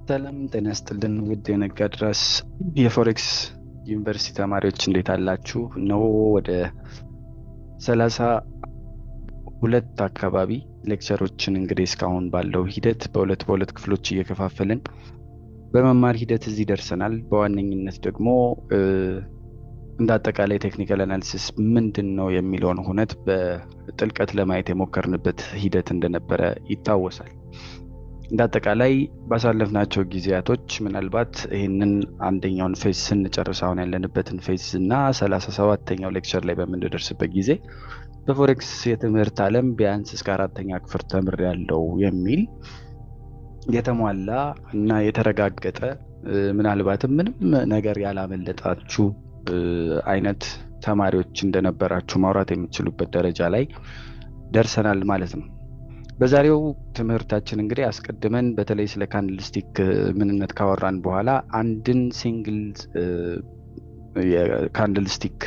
ሰላም ጤና ይስጥልን ውድ የነጋድራስ የፎሬክስ ዩኒቨርሲቲ ተማሪዎች እንዴት አላችሁ? ነው ወደ 32 አካባቢ ሌክቸሮችን እንግዲህ እስካሁን ባለው ሂደት በሁለት ክፍሎች እየከፋፈልን በመማር ሂደት እዚህ ደርሰናል። በዋነኝነት ደግሞ እንደ አጠቃላይ ቴክኒካል አናሊሲስ ምንድነው የሚለውን ሁነት በጥልቀት ለማየት የሞከርንበት ሂደት እንደነበረ ይታወሳል። እንደ አጠቃላይ ባሳለፍናቸው ጊዜያቶች ምናልባት ይህንን አንደኛውን ፌዝ ስንጨርስ አሁን ያለንበትን ፌዝ እና 37ኛው ሌክቸር ላይ በምንደርስበት ጊዜ በፎሬክስ የትምህርት ዓለም ቢያንስ እስከ 4ኛ ክፍል ተምሬያለሁ የሚል የተሟላ እና የተረጋገጠ ምናልባትም ምንም ነገር ያላመለጣችሁ አይነት ተማሪዎች እንደነበራችሁ ማውራት የምትችሉበት ደረጃ ላይ ደርሰናል ማለት ነው። በዛሬው ትምህርታችን እንግዲህ አስቀድመን በተለይ ስለ ካንድልስቲክ ምንነት ካወራን በኋላ አንድን ሲንግል የካንድልስቲክ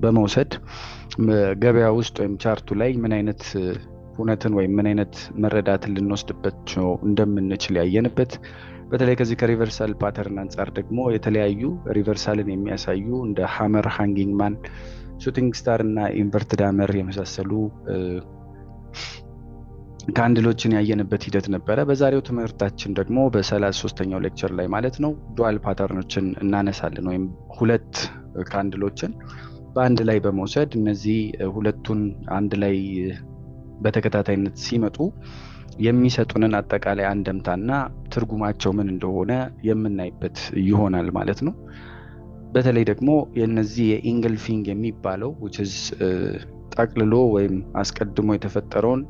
በመውሰድ ገበያ ውስጥ ወይም ቻርቱ ላይ ምን አይነት ሁነትን ወይም ምን አይነት መረዳትን ልንወስድበት እንደምንችል ያየንበት፣ በተለይ ከዚህ ከሪቨርሳል ፓተርን አንጻር ደግሞ የተለያዩ ሪቨርሳልን የሚያሳዩ እንደ ሃመር፣ ሃንጊንግ ማን፣ ሹቲንግ ስታር እና ኢንቨርትድ ሃመር የመሳሰሉ ካንድሎችን ያየንበት ሂደት ነበረ። በዛሬው ትምህርታችን ደግሞ በ33ኛው ሌክቸር ላይ ማለት ነው ዱዋል ፓተርኖችን እናነሳለን፣ ወይም ሁለት ካንድሎችን በአንድ ላይ በመውሰድ እነዚህ ሁለቱን አንድ ላይ በተከታታይነት ሲመጡ የሚሰጡንን አጠቃላይ አንደምታና ትርጉማቸው ምን እንደሆነ የምናይበት ይሆናል ማለት ነው። በተለይ ደግሞ የነዚህ የኢንግልፊንግ የሚባለው which is ጠቅልሎ ወይም አስቀድሞ የተፈጠረውን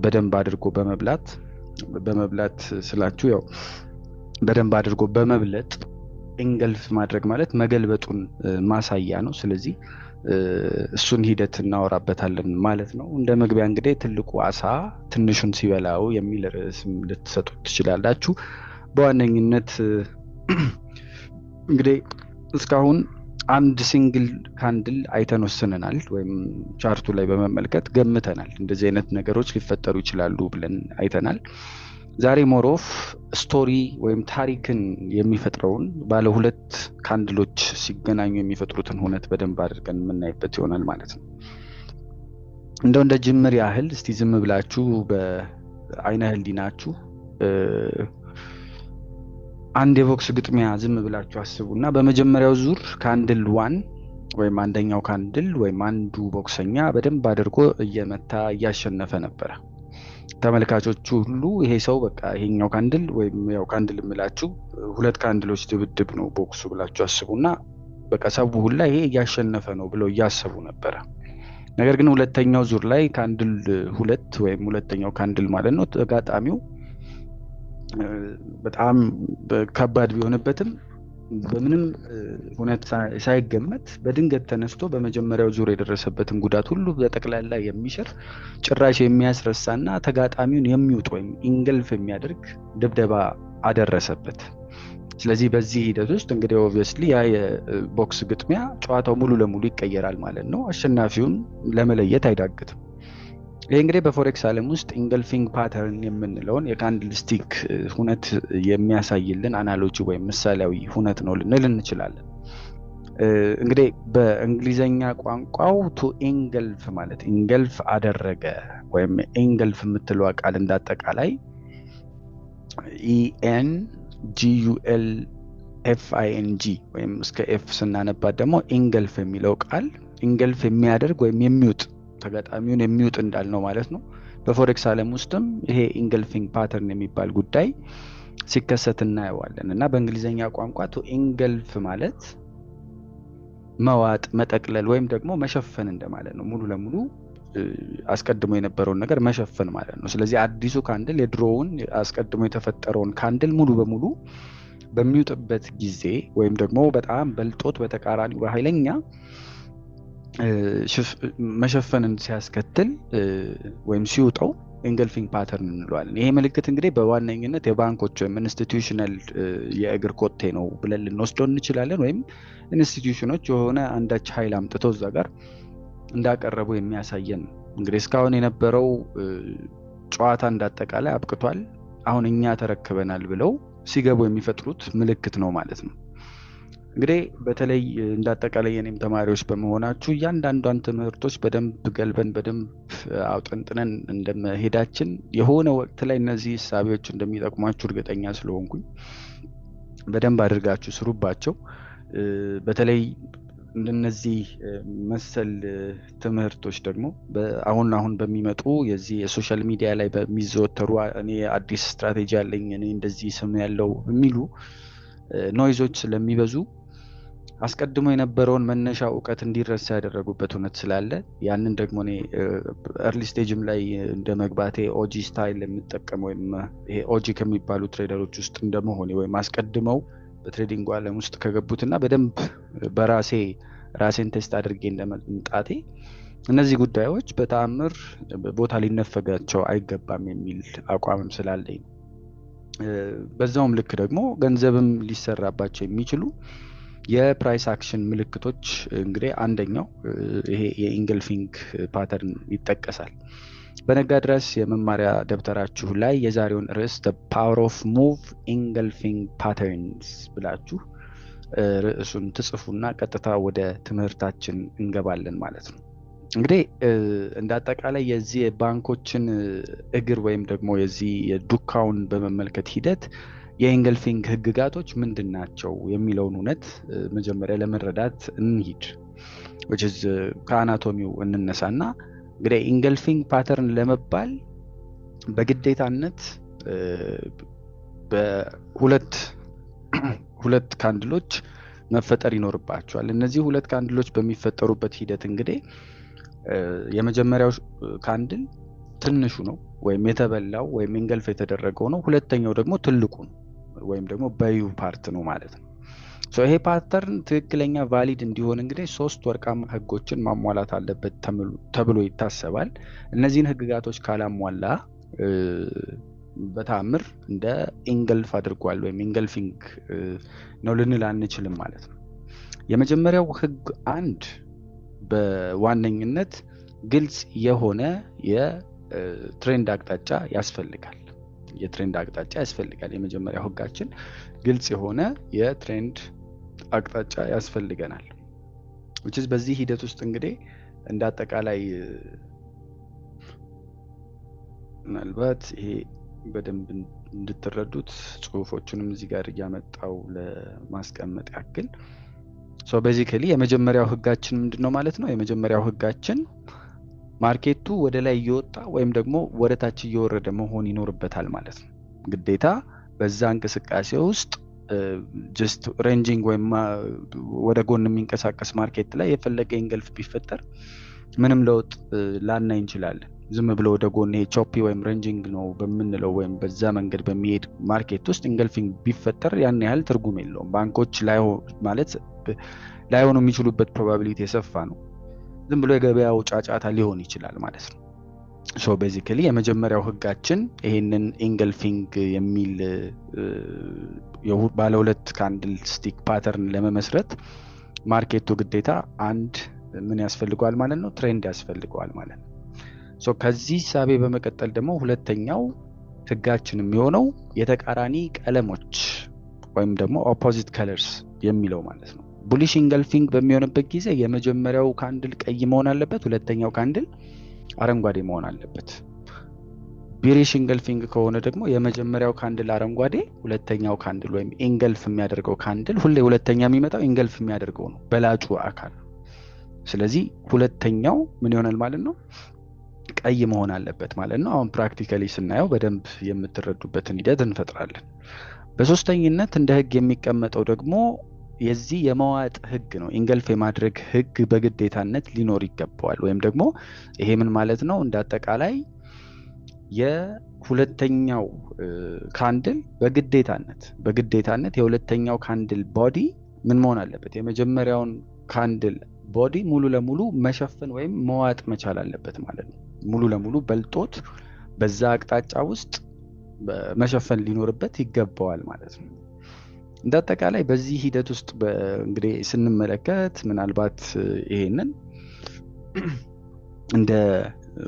በደንብ አድርጎ በመብላት ስላችሁ ያው በደንብ አድርጎ በመብለጥ ኢንገልፍ ማድረግ ማለት መገልበጡን ማሳያ ነው። ስለዚህ እሱን ሂደት እናወራበታለን ማለት ነው። እንደ መግቢያ እንግዲህ ትልቁ አሳ ትንሹን ሲበላው የሚል ርዕስም ልትሰጡት ትችላላችሁ። በዋነኝነት እንግዲህ እስካሁን አንድ ሲንግል ካንድል አይተን ወስነናል፣ ወይም ቻርቱ ላይ በመመልከት ገምተናል እንደዚህ አይነት ነገሮች ሊፈጠሩ ይችላሉ ብለን አይተናል። ዛሬ ሞሮፍ ስቶሪ ወይም ታሪክን የሚፈጥረውን ባለ ሁለት ካንድሎች ሲገናኙ የሚፈጥሩትን ሁነት በደንብ አድርገን የምናይበት ይሆናል ማለት ነው። እንደ ጅምር ያህል እስቲ ዝም ብላችሁ በአይነ ህሊናችሁ አንድ የቦክስ ግጥሚያ ዝም ብላችሁ አስቡና በመጀመሪያው ዙር ካንድል 1 ወይም አንደኛው ካንድል ወይም አንዱ ቦክሰኛ በደንብ አድርጎ እየመታ እያሸነፈ ነበረ። ተመልካቾቹ ሁሉ ይሄ ሰው በቃ ይሄኛው ካንድል ወይም ያው ካንድል የምላችሁ ሁለት ካንድሎች ድብድብ ነው ቦክሱ ብላችሁ አስቡና በቃ ሰው ሁሉ ይሄ እያሸነፈ ነው ብለው እያሰቡ ነበረ። ነገር ግን ሁለተኛው ዙር ላይ ካንድል 2 ወይም ሁለተኛው ካንድል ማለት ነው ተጋጣሚው በጣም ከባድ ቢሆንበትም በምንም ሁኔታ ሳይገመት በድንገት ተነስቶ በመጀመሪያው ዙር የደረሰበትን ጉዳት ሁሉ በጠቅላላ የሚሽር ጭራሽ የሚያስረሳና ተጋጣሚውን የሚውጥ ወይም ኢንገልፍ የሚያደርግ ድብደባ አደረሰበት። ስለዚህ በዚህ ሂደት ውስጥ እንግዲህ ኦብቪየስሊ ያ የቦክስ ግጥሚያ ጨዋታው ሙሉ ለሙሉ ይቀየራል ማለት ነው። አሸናፊውን ለመለየት አይዳግትም። ይሄ እንግዲህ በፎሬክስ ዓለም ውስጥ ኢንገልፊንግ ፓተርን የምንለውን የካንድልስቲክ ሁነት የሚያሳይልን አናሎጂ ወይም ምሳሌያዊ ሁነት ነው ልንል እንችላለን። እንግዲህ በእንግሊዘኛ ቋንቋው ቱ ኢንገልፍ ማለት ኢንገልፍ አደረገ ወይም ኢንገልፍ የምትለው ቃል እንዳጠቃላይ ENGULFING ወይም እስከ ኤፍ ስናነባት ደግሞ ኢንገልፍ የሚለው ቃል ኢንገልፍ የሚያደርግ ወይም የሚውጥ ተጋጣሚውን የሚውጥ እንዳልነው ማለት ነው። በፎሬክስ ዓለም ውስጥም ይሄ ኢንገልፊንግ ፓተርን የሚባል ጉዳይ ሲከሰት እናየዋለን እና በእንግሊዘኛ ቋንቋ ቱ ኢንገልፍ ማለት መዋጥ፣ መጠቅለል ወይም ደግሞ መሸፈን እንደማለት ነው። ሙሉ ለሙሉ አስቀድሞ የነበረውን ነገር መሸፈን ማለት ነው። ስለዚህ አዲሱ ካንድል የድሮውን አስቀድሞ የተፈጠረውን ካንድል ሙሉ በሙሉ በሚውጥበት ጊዜ ወይም ደግሞ በጣም በልጦት በተቃራኒው በኃይለኛ መሸፈንን ሲያስከትል ወይም ሲውጠው ኢንገልፊንግ ፓተርን እንለዋለን። ይሄ ምልክት እንግዲህ በዋነኝነት የባንኮች ወይም ኢንስቲትዩሽናል የእግር ኮቴ ነው ብለን ልንወስደው እንችላለን። ወይም ኢንስቲትዩሽኖች የሆነ አንዳች ኃይል አምጥተው እዛ ጋር እንዳቀረቡ የሚያሳየን። እንግዲህ እስካሁን የነበረው ጨዋታ እንዳጠቃላይ አብቅቷል፣ አሁን እኛ ተረክበናል ብለው ሲገቡ የሚፈጥሩት ምልክት ነው ማለት ነው። እንግዲህ በተለይ እንዳጠቃላይ የኔም ተማሪዎች በመሆናችሁ እያንዳንዷን ትምህርቶች በደንብ ገልበን በደንብ አውጠንጥነን እንደመሄዳችን የሆነ ወቅት ላይ እነዚህ እሳቤዎች እንደሚጠቅሟችሁ እርግጠኛ ስለሆንኩኝ በደንብ አድርጋችሁ ስሩባቸው። በተለይ እንደነዚህ መሰል ትምህርቶች ደግሞ አሁን በሚመጡ የዚህ የሶሻል ሚዲያ ላይ በሚዘወተሩ እኔ አዲስ ስትራቴጂ አለኝ እኔ እንደዚህ ስም ያለው የሚሉ ኖይዞች ስለሚበዙ አስቀድሞ የነበረውን መነሻ እውቀት እንዲረሳ ያደረጉበት እውነት ስላለ ያንን ደግሞ እኔ ኤርሊ ስቴጅም ላይ እንደ መግባቴ ኦጂ ስታይል የምጠቀም ወይም ይሄ ኦጂ ከሚባሉ ትሬደሮች ውስጥ እንደመሆኔ ወይም አስቀድመው በትሬዲንግ ዓለም ውስጥ ከገቡትና በደንብ ራሴን ቴስት አድርጌ እንደመምጣቴ እነዚህ ጉዳዮች በተአምር ቦታ ሊነፈጋቸው አይገባም የሚል አቋምም ስላለኝ በዛውም ልክ ደግሞ ገንዘብም ሊሰራባቸው የሚችሉ የፕራይስ አክሽን ምልክቶች እንግዲህ አንደኛው ይሄ የኢንገልፊንግ ፓተርን ይጠቀሳል። በነጋ ድረስ የመማሪያ ደብተራችሁ ላይ የዛሬውን ርዕስ the power of move engulfing patterns ብላችሁ ርዕሱን ትጽፉና ቀጥታ ወደ ትምህርታችን እንገባለን ማለት ነው። እንግዲህ እንዳጠቃላይ የዚህ ባንኮችን እግር ወይም ደግሞ የዚህ የዱካውን በመመልከት ሂደት የኢንገልፊንግ ህግጋቶች ምንድናቸው የሚለውን እውነት መጀመሪያ ለመረዳት እንሂድ። which is ከአናቶሚው እንነሳና እንግዲህ ኢንገልፊንግ ፓተርን ለመባል በግዴታነት በሁለት ካንድሎች መፈጠር ይኖርባቸዋል። እነዚህ ሁለት ካንድሎች በሚፈጠሩበት ሂደት እንግዲህ የመጀመሪያው ካንድል ትንሹ ነው ወይም የተበላው ወይም ኢንገልፍ የተደረገው ነው። ሁለተኛው ደግሞ ትልቁ ነው ወይም ደግሞ በዩ ፓርት ነው ማለት ነው። ይሄ ፓተርን ትክክለኛ ቫሊድ እንዲሆን እንግዲህ 3 ወርቃማ ህጎችን ማሟላት አለበት ተብሎ ይታሰባል። እነዚህን ህግጋቶች ካላሟላ በታምር እንደ ኢንገልፍ አድርጓል ወይም ኢንገልፊንግ ነው ልንል አንችልም ማለት ነው። የመጀመሪያው ህግ አንድ በዋነኝነት ግልጽ የሆነ የትሬንድ አቅጣጫ ያስፈልጋል። የመጀመሪያው ህጋችን ግልጽ የሆነ የትሬንድ አቅጣጫ ያስፈልገናል። which is በዚህ ሂደት ውስጥ እንግዲህ እንዳጠቃላይ ምናልባት ይሄ በደንብ እንድትረዱት ጽሁፎቹንም እዚህ ጋር እያመጣው ለማስቀመጥ ያክል ቤዚካሊ የመጀመሪያው ህጋችን ምንድነው ማለት ነው? የመጀመሪያው ህጋችን ማርኬቱ ወደ ላይ እየወጣ ወይም ደግሞ ወደ ታች እየወረደ መሆን ይኖርበታል ማለት ነው። ግዴታ በዛ እንቅስቃሴ ውስጥ ጀስት ሬንጂንግ ወይም ወደ ጎን የሚንቀሳቀስ ማርኬት ላይ የፈለገ ኢንገልፍ ቢፈጠር ምንም ለውጥ ላናይ እንችላለን። ዝም ብሎ ወደ ጎን ቾፒ ወይም ሬንጂንግ ነው በምንለው ወይም በዛ መንገድ በሚሄድ ማርኬት ውስጥ ኢንገልፊንግ ቢፈጠር ያን ያህል ትርጉም የለውም። ባንኮች ላይሆኑ የሚችሉበት ፕሮባቢሊቲ የሰፋ ነው። ዝም ብሎ የገበያው ጫጫታ ሊሆን ይችላል ማለት ነው። ቤዚካሊ የመጀመሪያው ህጋችን ይሄንን ኢንገልፊንግ የሚል ባለ ሁለት ካንድል ስቲክ ፓተርን ለመመስረት ማርኬቱ ግዴታ አንድ ምን ያስፈልገዋል ማለት ነው? ትሬንድ ያስፈልገዋል ማለት ነው። ከዚህ ሳቤ በመቀጠል ደግሞ ሁለተኛው ህጋችን የሚሆነው የተቃራኒ ቀለሞች ወይም ደግሞ ኦፖዚት ከለርስ የሚለው ማለት ነው። ቡሊሽ ኢንገልፊንግ በሚሆንበት ጊዜ የመጀመሪያው ካንድል ቀይ መሆን አለበት፣ ሁለተኛው ካንድል አረንጓዴ መሆን አለበት። ቢሪሽ ኢንገልፊንግ ከሆነ ደግሞ የመጀመሪያው ካንድል አረንጓዴ፣ ሁለተኛው ካንድል ወይም ኢንገልፍ የሚያደርገው ካንድል ሁሌ ሁለተኛ የሚመጣው ኢንገልፍ የሚያደርገው ነው፣ በላጩ አካል። ስለዚህ ሁለተኛው ምን ይሆናል ማለት ነው? ቀይ መሆን አለበት ማለት ነው። አሁን ፕራክቲካሊ ስናየው በደንብ የምትረዱበትን ሂደት እንፈጥራለን። በሶስተኝነት እንደ ህግ የሚቀመጠው ደግሞ የዚህ የመዋጥ ህግ ነው። ኢንገልፍ የማድረግ ህግ በግዴታነት ሊኖር ይገባዋል። ወይም ደግሞ ይሄ ምን ማለት ነው? እንዳጠቃላይ የሁለተኛው ካንድል በግዴታነት የሁለተኛው ካንድል ቦዲ ምን መሆን አለበት? የመጀመሪያውን ካንድል ቦዲ ሙሉ ለሙሉ መሸፈን ወይም መዋጥ መቻል አለበት ማለት ነው። ሙሉ ለሙሉ በልጦት በዛ አቅጣጫ ውስጥ መሸፈን ሊኖርበት ይገባዋል ማለት ነው። እንዳጠቃላይ በዚህ ሂደት ውስጥ እንግዲህ ስንመለከት ምናልባት ይሄንን እንደ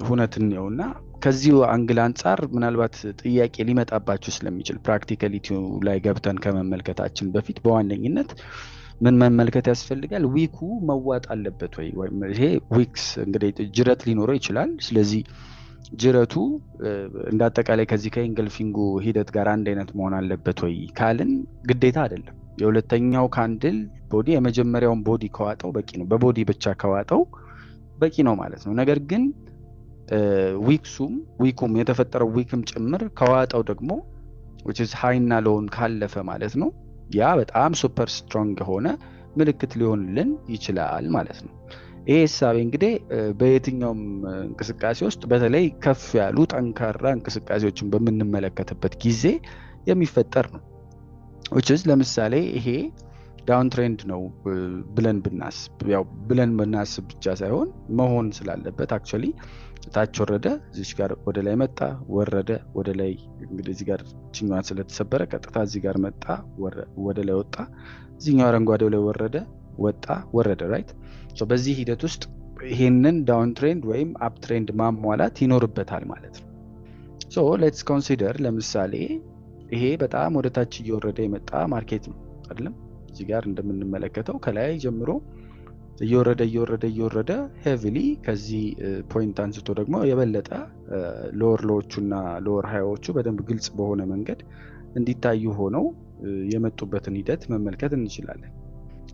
ሁነት ነውና ከዚሁ አንግል አንጻር ምናልባት ጥያቄ ሊመጣባችሁ ስለሚችል ፕራክቲካሊቲው ላይ ገብተን ከመመልከታችን በፊት በዋነኝነት ምን መመልከት ያስፈልጋል? ዊኩ መዋጥ አለበት ወይ? ወይም ይሄ ዊክስ እንግዲህ ጅረት ሊኖረው ይችላል። ስለዚህ ጅረቱ እንደ አጠቃላይ ከዚህ ከኢንገልፊንጉ ሂደት ጋር አንድ አይነት መሆን አለበት ወይ ካልን ግዴታ አይደለም። የሁለተኛው ካንድል ቦዲ የመጀመሪያውን ቦዲ ከዋጠው በቂ ነው። በቦዲ ብቻ ከዋጠው በቂ ነው ማለት ነው። ነገር ግን ዊኩም የተፈጠረው ዊክም ጭምር ከዋጠው ደግሞ which is high እና low ካለፈ ማለት ነው ያ በጣም ሱፐር ስትሮንግ የሆነ ምልክት ሊሆንልን ይችላል ማለት ነው። ይሄ ሐሳብ እንግዲህ በየትኛውም እንቅስቃሴ ውስጥ በተለይ ከፍ ያሉ ጠንካራ እንቅስቃሴዎችን በምንመለከትበት ጊዜ የሚፈጠር ነው። which is ለምሳሌ ይሄ ዳውን ትሬንድ ነው ብለን ብናስብ ብቻ ሳይሆን መሆን ስላለበት አክቹአሊ ታች ወረደ፣ እዚህ ጋር ወደ ላይ መጣ፣ ወረደ፣ ወደ ላይ እንግዲህ እዚህ ጋር ችኛዋን ስለተሰበረ ቀጥታ እዚህ ጋር መጣ፣ ወደ ላይ ወጣ፣ እዚህኛው አረንጓዴው ላይ ወረደ፣ ወጣ፣ ወረደ ራይት። ሶ በዚህ ሂደት ውስጥ ይሄንን ዳውን ትሬንድ ወይም አፕ ትሬንድ ማሟላት ይኖርበታል ማለት ነው። ሶ ሌትስ ኮንሲደር ለምሳሌ ይሄ በጣም ወደ ታች እየወረደ የመጣ ማርኬት ነው አይደለም? እዚህ ጋር እንደምንመለከተው ከላይ ጀምሮ እየወረደ ሄቪሊ ከዚህ ፖይንት አንስቶ ደግሞ የበለጠ ሎወር ሎዎቹና ሎወር ሃይዎቹ በደንብ ግልጽ በሆነ መንገድ እንዲታዩ ሆነው የመጡበትን ሂደት መመልከት እንችላለን።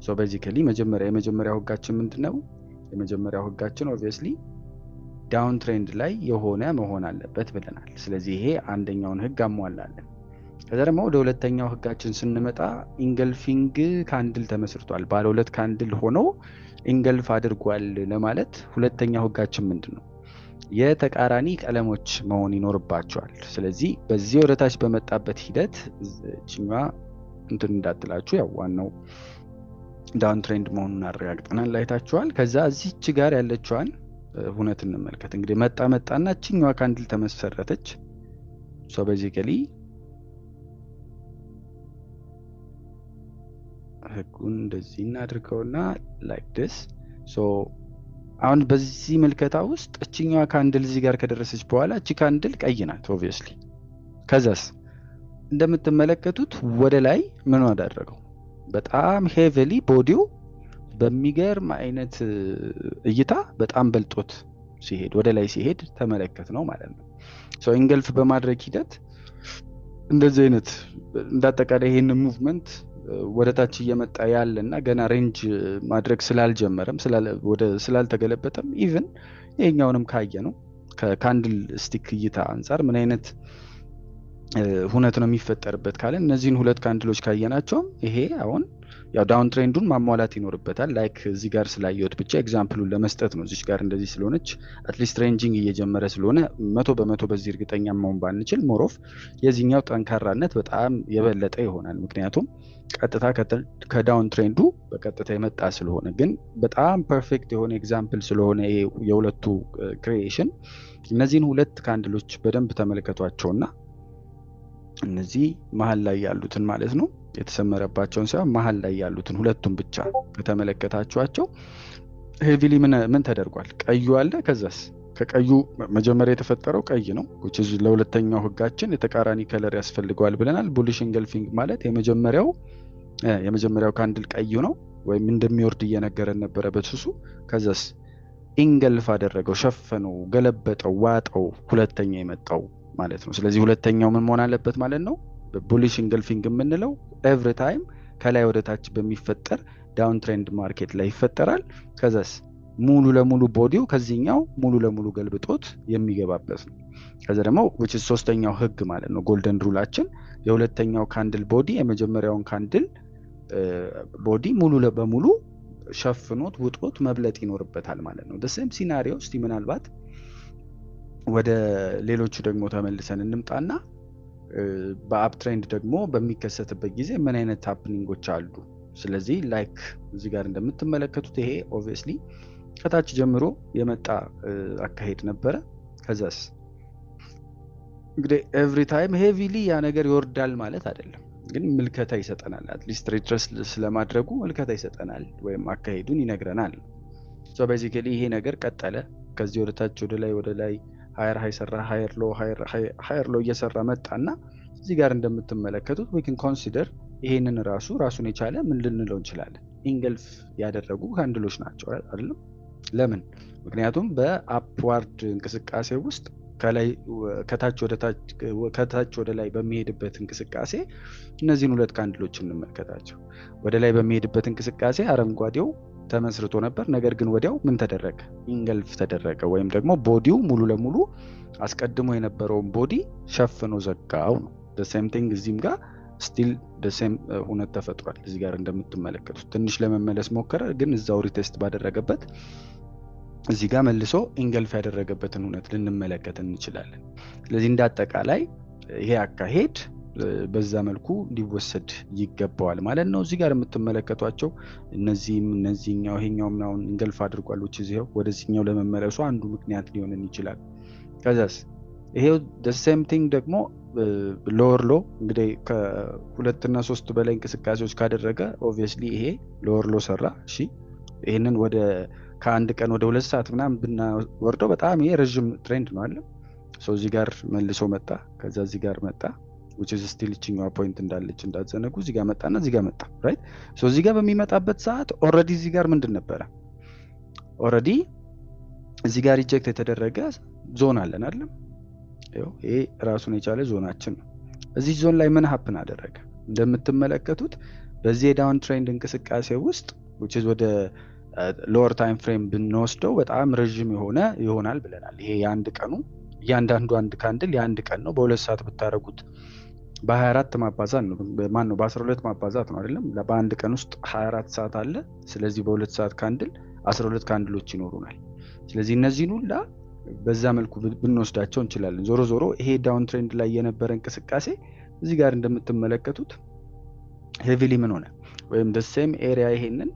ሶ ቤዚካሊ የመጀመሪያው ህጋችን ምንድነው? የመጀመሪያው ህጋችን ኦብቪየስሊ ዳውን ትሬንድ ላይ የሆነ መሆን አለበት ብለናል። ስለዚህ ይሄ አንደኛውን ህግ አሟላለን። ከዛ ደግሞ ወደ ሁለተኛው ህጋችን ስንመጣ ኢንገልፊንግ ካንድል ተመስርቷል። ባለ ሁለት ካንድል ሆኖ ኢንገልፍ አድርጓል ለማለት ሁለተኛው ህጋችን ምንድነው? የተቃራኒ ቀለሞች መሆን ይኖርባቸዋል። ስለዚህ በዚህ ወደታች በመጣበት ሂደት እቺኛዋ እንትን እንዳትላችሁ ያው ዋናው ዳውን ትሬንድ መሆኑን አረጋግጠናል ላይታችኋል። ከዛ እዚች ጋር ያለችዋን ሁነት እንመልከት። እንግዲህ መጣና እቺኛዋ ካንድል ተመሰረተች። ሶ ቤዚካሊ ህጉን እንደዚህ እናድርገውና ላይክ ዲስ። ሶ አሁን በዚህ ምልከታ ውስጥ እቺኛዋ ካንድል እዚህ ጋር ከደረሰች በኋላ እቺ ካንድል ቀይ ናት ኦብቪየስሊ። ከዛስ እንደምትመለከቱት ወደ ላይ ምን አደረገው? በጣም ሄቪሊ ቦዲው በሚገርም አይነት እይታ በጣም በልጦት ሲሄድ ወደ ላይ ሲሄድ ተመለከት ነው ማለት ነው። ሶ ኢንገልፍ በማድረግ ሂደት እንደዚህ አይነት እንዳጠቃላይ ይሄን ሙቭመንት ወደታች እየመጣ ያለና ገና ሬንጅ ማድረግ ስላልጀመረም ስላልተገለበጠም ኢቭን ይሄኛውንም ካየ ነው ከካንድል ስቲክ እይታ አንፃር ምን አይነት ሁነት ነው የሚፈጠርበት ካለ እነዚህን ሁለት ካንድሎች ካየናቸውም ይሄ አሁን ያው ዳውን ትሬንዱን ማሟላት ይኖርበታል። ላይክ እዚህ ጋር ስላየሁት ብቻ ኤግዛምፕሉን ለመስጠት ነው። እዚህ ጋር እንደዚህ ስለሆነች አትሊስት ሬንጂንግ እየጀመረ ስለሆነ 100% በዚህ እርግጠኛ መሆን ባንችል ሞሮፍ የዚህኛው ጠንካራነት በጣም የበለጠ ይሆናል። ምክንያቱም ቀጥታ ከዳውን ትሬንዱ በቀጥታ የመጣ ስለሆነ፣ ግን በጣም ፐርፌክት የሆነ ኤግዛምፕል ስለሆነ የሁለቱ ክሪኤሽን እነዚህን ሁለት ካንድሎች በደንብ ተመልከቷቸውና እነዚህ መሀል ላይ ያሉትን ማለት ነው የተሰመረባቸውን ሳይሆን መሀል ላይ ያሉትን ሁለቱን ብቻ ከተመለከታችኋቸው ሄቪሊ ምን ተደርጓል? ቀዩ አለ። ከዛስ ከቀዩ መጀመሪያ የተፈጠረው ቀይ ነው which is ለሁለተኛው ህጋችን የተቃራኒ ከለር ያስፈልገዋል ብለናል። ቡሊሽ ኢንገልፊንግ ማለት የመጀመሪያው ካንድል ቀዩ ነው ወይም እንደሚወርድ እየነገረን ነበረ በስሱ። ከዛስ ኢንገልፍ አደረገው፣ ሸፈነው፣ ገለበጠው፣ ዋጠው ሁለተኛ የመጣው ማለት ነው። ስለዚህ ሁለተኛው ምን መሆን አለበት ማለት ነው? ቡሊሽ ኢንገልፊንግ የምንለው ኤቭሪ ታይም ከላይ ወደ ታች በሚፈጠር ዳውን ትሬንድ ማርኬት ላይ ይፈጠራል። ከዛስ ሙሉ ለሙሉ ቦዲው ከዚህኛው ሙሉ ለሙሉ ገልብጦት የሚገባበት ነው። ከዛ ደግሞ which is ሶስተኛው ህግ ማለት ነው ጎልደን ሩላችን የሁለተኛው ካንድል ቦዲ የመጀመሪያውን ካንድል ቦዲ ሙሉ ለበሙሉ ሸፍኖት ውጦት መብለጥ ይኖርበታል ማለት ነው። ደሴም ሲናሪዮ እስቲ ምናልባት ወደ ሌሎቹ ደግሞ ተመልሰን እንምጣና በአፕ ትሬንድ ደግሞ በሚከሰትበት ጊዜ ምን አይነት ሃፕኒንጎች አሉ። ስለዚህ ላይክ እዚህ ጋር እንደምትመለከቱት ይሄ ኦብቪየስሊ ከታች ጀምሮ የመጣ አካሄድ ነበረ። ከዛስ እንግዲህ ኤቭሪ ታይም ሄቪሊ ያ ነገር ይወርዳል ማለት አይደለም፣ ግን ምልከታ ይሰጠናል። አትሊስት ሪትረስ ስለማድረጉ ምልከታ ይሰጠናል ወይም አካሄዱን ይነግረናል። ሶ ቤዚካሊ ይሄ ነገር ቀጠለ። ከዚህ ወደ ታች ወደ ላይ ሃየር ሃይ ሰራ፣ ሃየር ሎ እየሰራ መጣና እዚህ ጋር እንደምትመለከቱት we can consider ይሄንን ራሱን የቻለ ምን ልንለው እንችላለን? ኢንገልፍ ያደረጉ ካንድሎች ናቸው አይደለም? ለምን? ምክንያቱም በአፕዋርድ እንቅስቃሴ ውስጥ ከታች ወደ ላይ በሚሄድበት እንቅስቃሴ እነዚህን ሁለት ካንድሎች እንመልከታቸው። ወደ ላይ በሚሄድበት እንቅስቃሴ አረንጓዴው ተመስርቶ ነበር። ነገር ግን ወዲያው ምን ተደረገ? ኢንገልፍ ተደረገ፣ ወይም ደግሞ ቦዲው ሙሉ ለሙሉ አስቀድሞ የነበረውን ቦዲ ሸፍኖ ዘጋው ነው። the same thing እዚህም ጋር ስቲል the same ሁነት ተፈጥሯል። እዚህ ጋር እንደምትመለከቱት ትንሽ ለመመለስ ሞከረ፣ ግን እዛው ሪቴስት ባደረገበት እዚህ ጋር መልሶ ኢንገልፍ ያደረገበትን ሁነት ልንመለከት እንችላለን። ስለዚህ እንዳጠቃላይ ይሄ አካሄድ በዛ መልኩ ሊወሰድ ይገባዋል ማለት ነው። እዚህ ጋር የምትመለከቷቸው እነዚህኛው ይሄኛውም አሁን ኢንገልፍ አድርጓል፣ እዚህው ወደዚህኛው ለመመለሱ አንዱ ምክንያት ሊሆንን ይችላል። ከዛስ ይሄው the same thing ደግሞ ሎወር ሎ እንግዲህ ከሁለት እና ሶስት በላይ እንቅስቃሴዎች ካደረገ ኦብቪየስሊ ይሄ ሎወር ሎ ሰራ። እሺ ይሄንን ወደ ከአንድ ቀን ወደ 2 ሰዓት ምናምን ብናወርደው በጣም ይሄ ረጅም ትሬንድ ነው አይደል? እዚህ ጋር መልሶ መጣ፣ ከዛ እዚህ ጋር መጣ which is still እቺኛው ፖይንት እንዳለች እንዳትዘነጉ። እዚህ ጋር መጣና እዚህ ጋር መጣ right? እዚህ ጋር በሚመጣበት ሰዓት ኦልሬዲ እዚህ ጋር ምንድን ነበረ? ኦልሬዲ እዚህ ጋር ሪጀክት የተደረገ ዞን አለን አይደል? ይሄ ራሱን የቻለ ዞናችን ነው። እዚህ ዞን ላይ ምን ሀፕን አደረገ? እንደምትመለከቱት በዚህ የዳውን ትሬንድ እንቅስቃሴ ውስጥ which is ወደ ሎወር ታይም ፍሬም ብንወስደው በጣም ረጅም ይሆናል ብለናል። ይሄ የአንድ ቀኑ እያንዳንዱ አንድ ካንድል የአንድ ቀን ነው። በ2 ሰዓት ብታረጉት በ24 ማባዛት ነው በ12 ማባዛት ነው አይደለም? በአንድ ቀን ውስጥ 24 ሰዓት አለ። ስለዚህ በ2 ሰዓት ካንድል 12 ካንድሎች ይኖሩናል። ስለዚህ እነዚህን ሁላ በዛ መልኩ ብንወስዳቸው እንችላለን። ዞሮ ዞሮ ይሄ ዳውን ትሬንድ ላይ የነበረ እንቅስቃሴ እዚህ ጋር እንደምትመለከቱት ሄቪሊ ምን ሆነ? ወይም the same area ይሄንን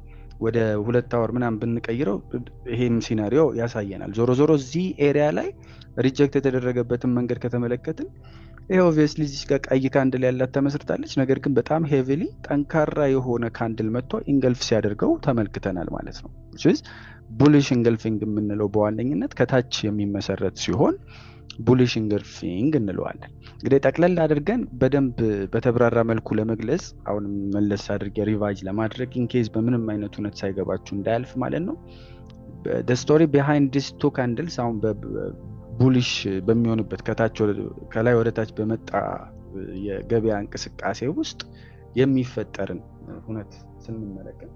ወደ 2 አወር ምናምን ብንቀይረው ይሄም ሲናሪዮ ያሳየናል። ዞሮ ዞሮ እዚህ ኤሪያ ላይ ሪጀክት የተደረገበትን መንገድ ከተመለከትን ይሄ ኦብቪየስሊ እዚህ ጋር ቀይ ካንድል ያላት ተመስርታለች። ነገር ግን በጣም ሄቪሊ ጠንካራ የሆነ ካንድል መጥቶ ኢንገልፍ ሲያደርገው ተመልክተናል ማለት ነው። which ቡሊሽ ኢንገልፊንግ የምንለው በዋነኝነት ከታች የሚመሰረት ሲሆን ቡሊሽ ኢንገልፊንግ እንለዋለን። እንግዲህ ጠቅለል አድርገን በደንብ በተብራራ መልኩ ለመግለጽ አሁንም መለስ አድርጌ ሪቫይዝ ለማድረግ ኢንኬዝ በምንም አይነት ሁነት ሳይገባችሁ እንዳያልፍ ማለት ነው። the story behind these two candles አሁን ቡሊሽ በሚሆንበት ከላይ ወደ ታች በመጣ የገበያ እንቅስቃሴ ውስጥ የሚፈጠርን ሁነት ስንመለከት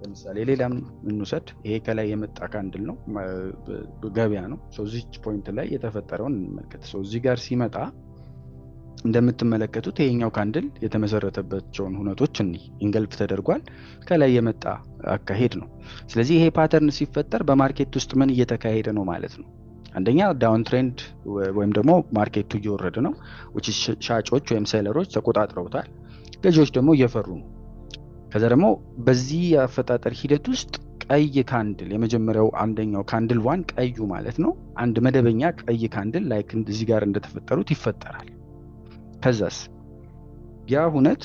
ለምሳሌ ሌላም እንውሰድ። ይሄ ከላይ የመጣ ካንድል ነው፣ ገበያ ነው። እዚች ፖይንት ላይ የተፈጠረውን እንመልከት። እዚህ ጋር ሲመጣ እንደምትመለከቱት ይሄኛው ካንድል የተመሰረተባቸውን ሁነቶች ኢንገልፍ ተደርጓል። ከላይ የመጣ አካሄድ ነው። ስለዚህ ይሄ ፓተርን ሲፈጠር በማርኬት ውስጥ ምን እየተካሄደ ነው ማለት ነው? አንደኛ ዳውን ትሬንድ ወይም ደግሞ ማርኬቱ እየወረደ ነው። ሻጮች ወይም ሴለሮች ተቆጣጥረውታል፣ ገዢዎች ደግሞ እየፈሩ ነው። ከዛ ደግሞ በዚህ አፈጣጠር ሂደት ውስጥ ቀይ ካንድል የመጀመሪያው አንደኛው ካንድል ዋን ቀዩ ማለት ነው አንድ መደበኛ ቀይ ካንድል ላይክ እዚህ ጋር እንደተፈጠሩት ይፈጠራል። ከዛስ ያ ሁነት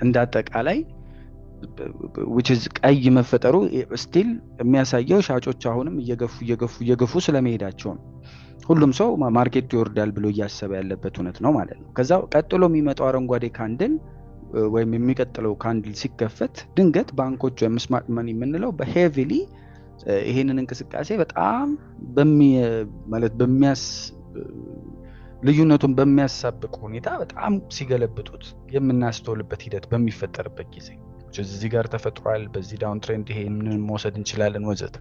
እንዳጠቃላይ which is ቀይ መፈጠሩ ስቲል የሚያሳየው ሻጮች አሁንም እየገፉ ስለመሄዳቸው ነው። ሁሉም ሰው ማርኬቱ ይወርዳል ብሎ እያሰበ ያለበት ሁነት ነው ማለት ነው። ከዛው ቀጥሎ የሚመጣው አረንጓዴ ካንድል ወይም የሚቀጥለው ካንድል ሲከፈት ድንገት ባንኮች ወይም ስማርት መኒ የምንለው በሄቪሊ ይሄንን እንቅስቃሴ በጣም ልዩነቱን በሚያሳብቅ ሁኔታ በጣም ሲገለብጡት የምናስተውልበት ሂደት በሚፈጠርበት ጊዜ እዚህ ጋር ተፈጥሯል። በዚህ ዳውን ትሬንድ ይሄንን መውሰድ እንችላለን ወዘተ።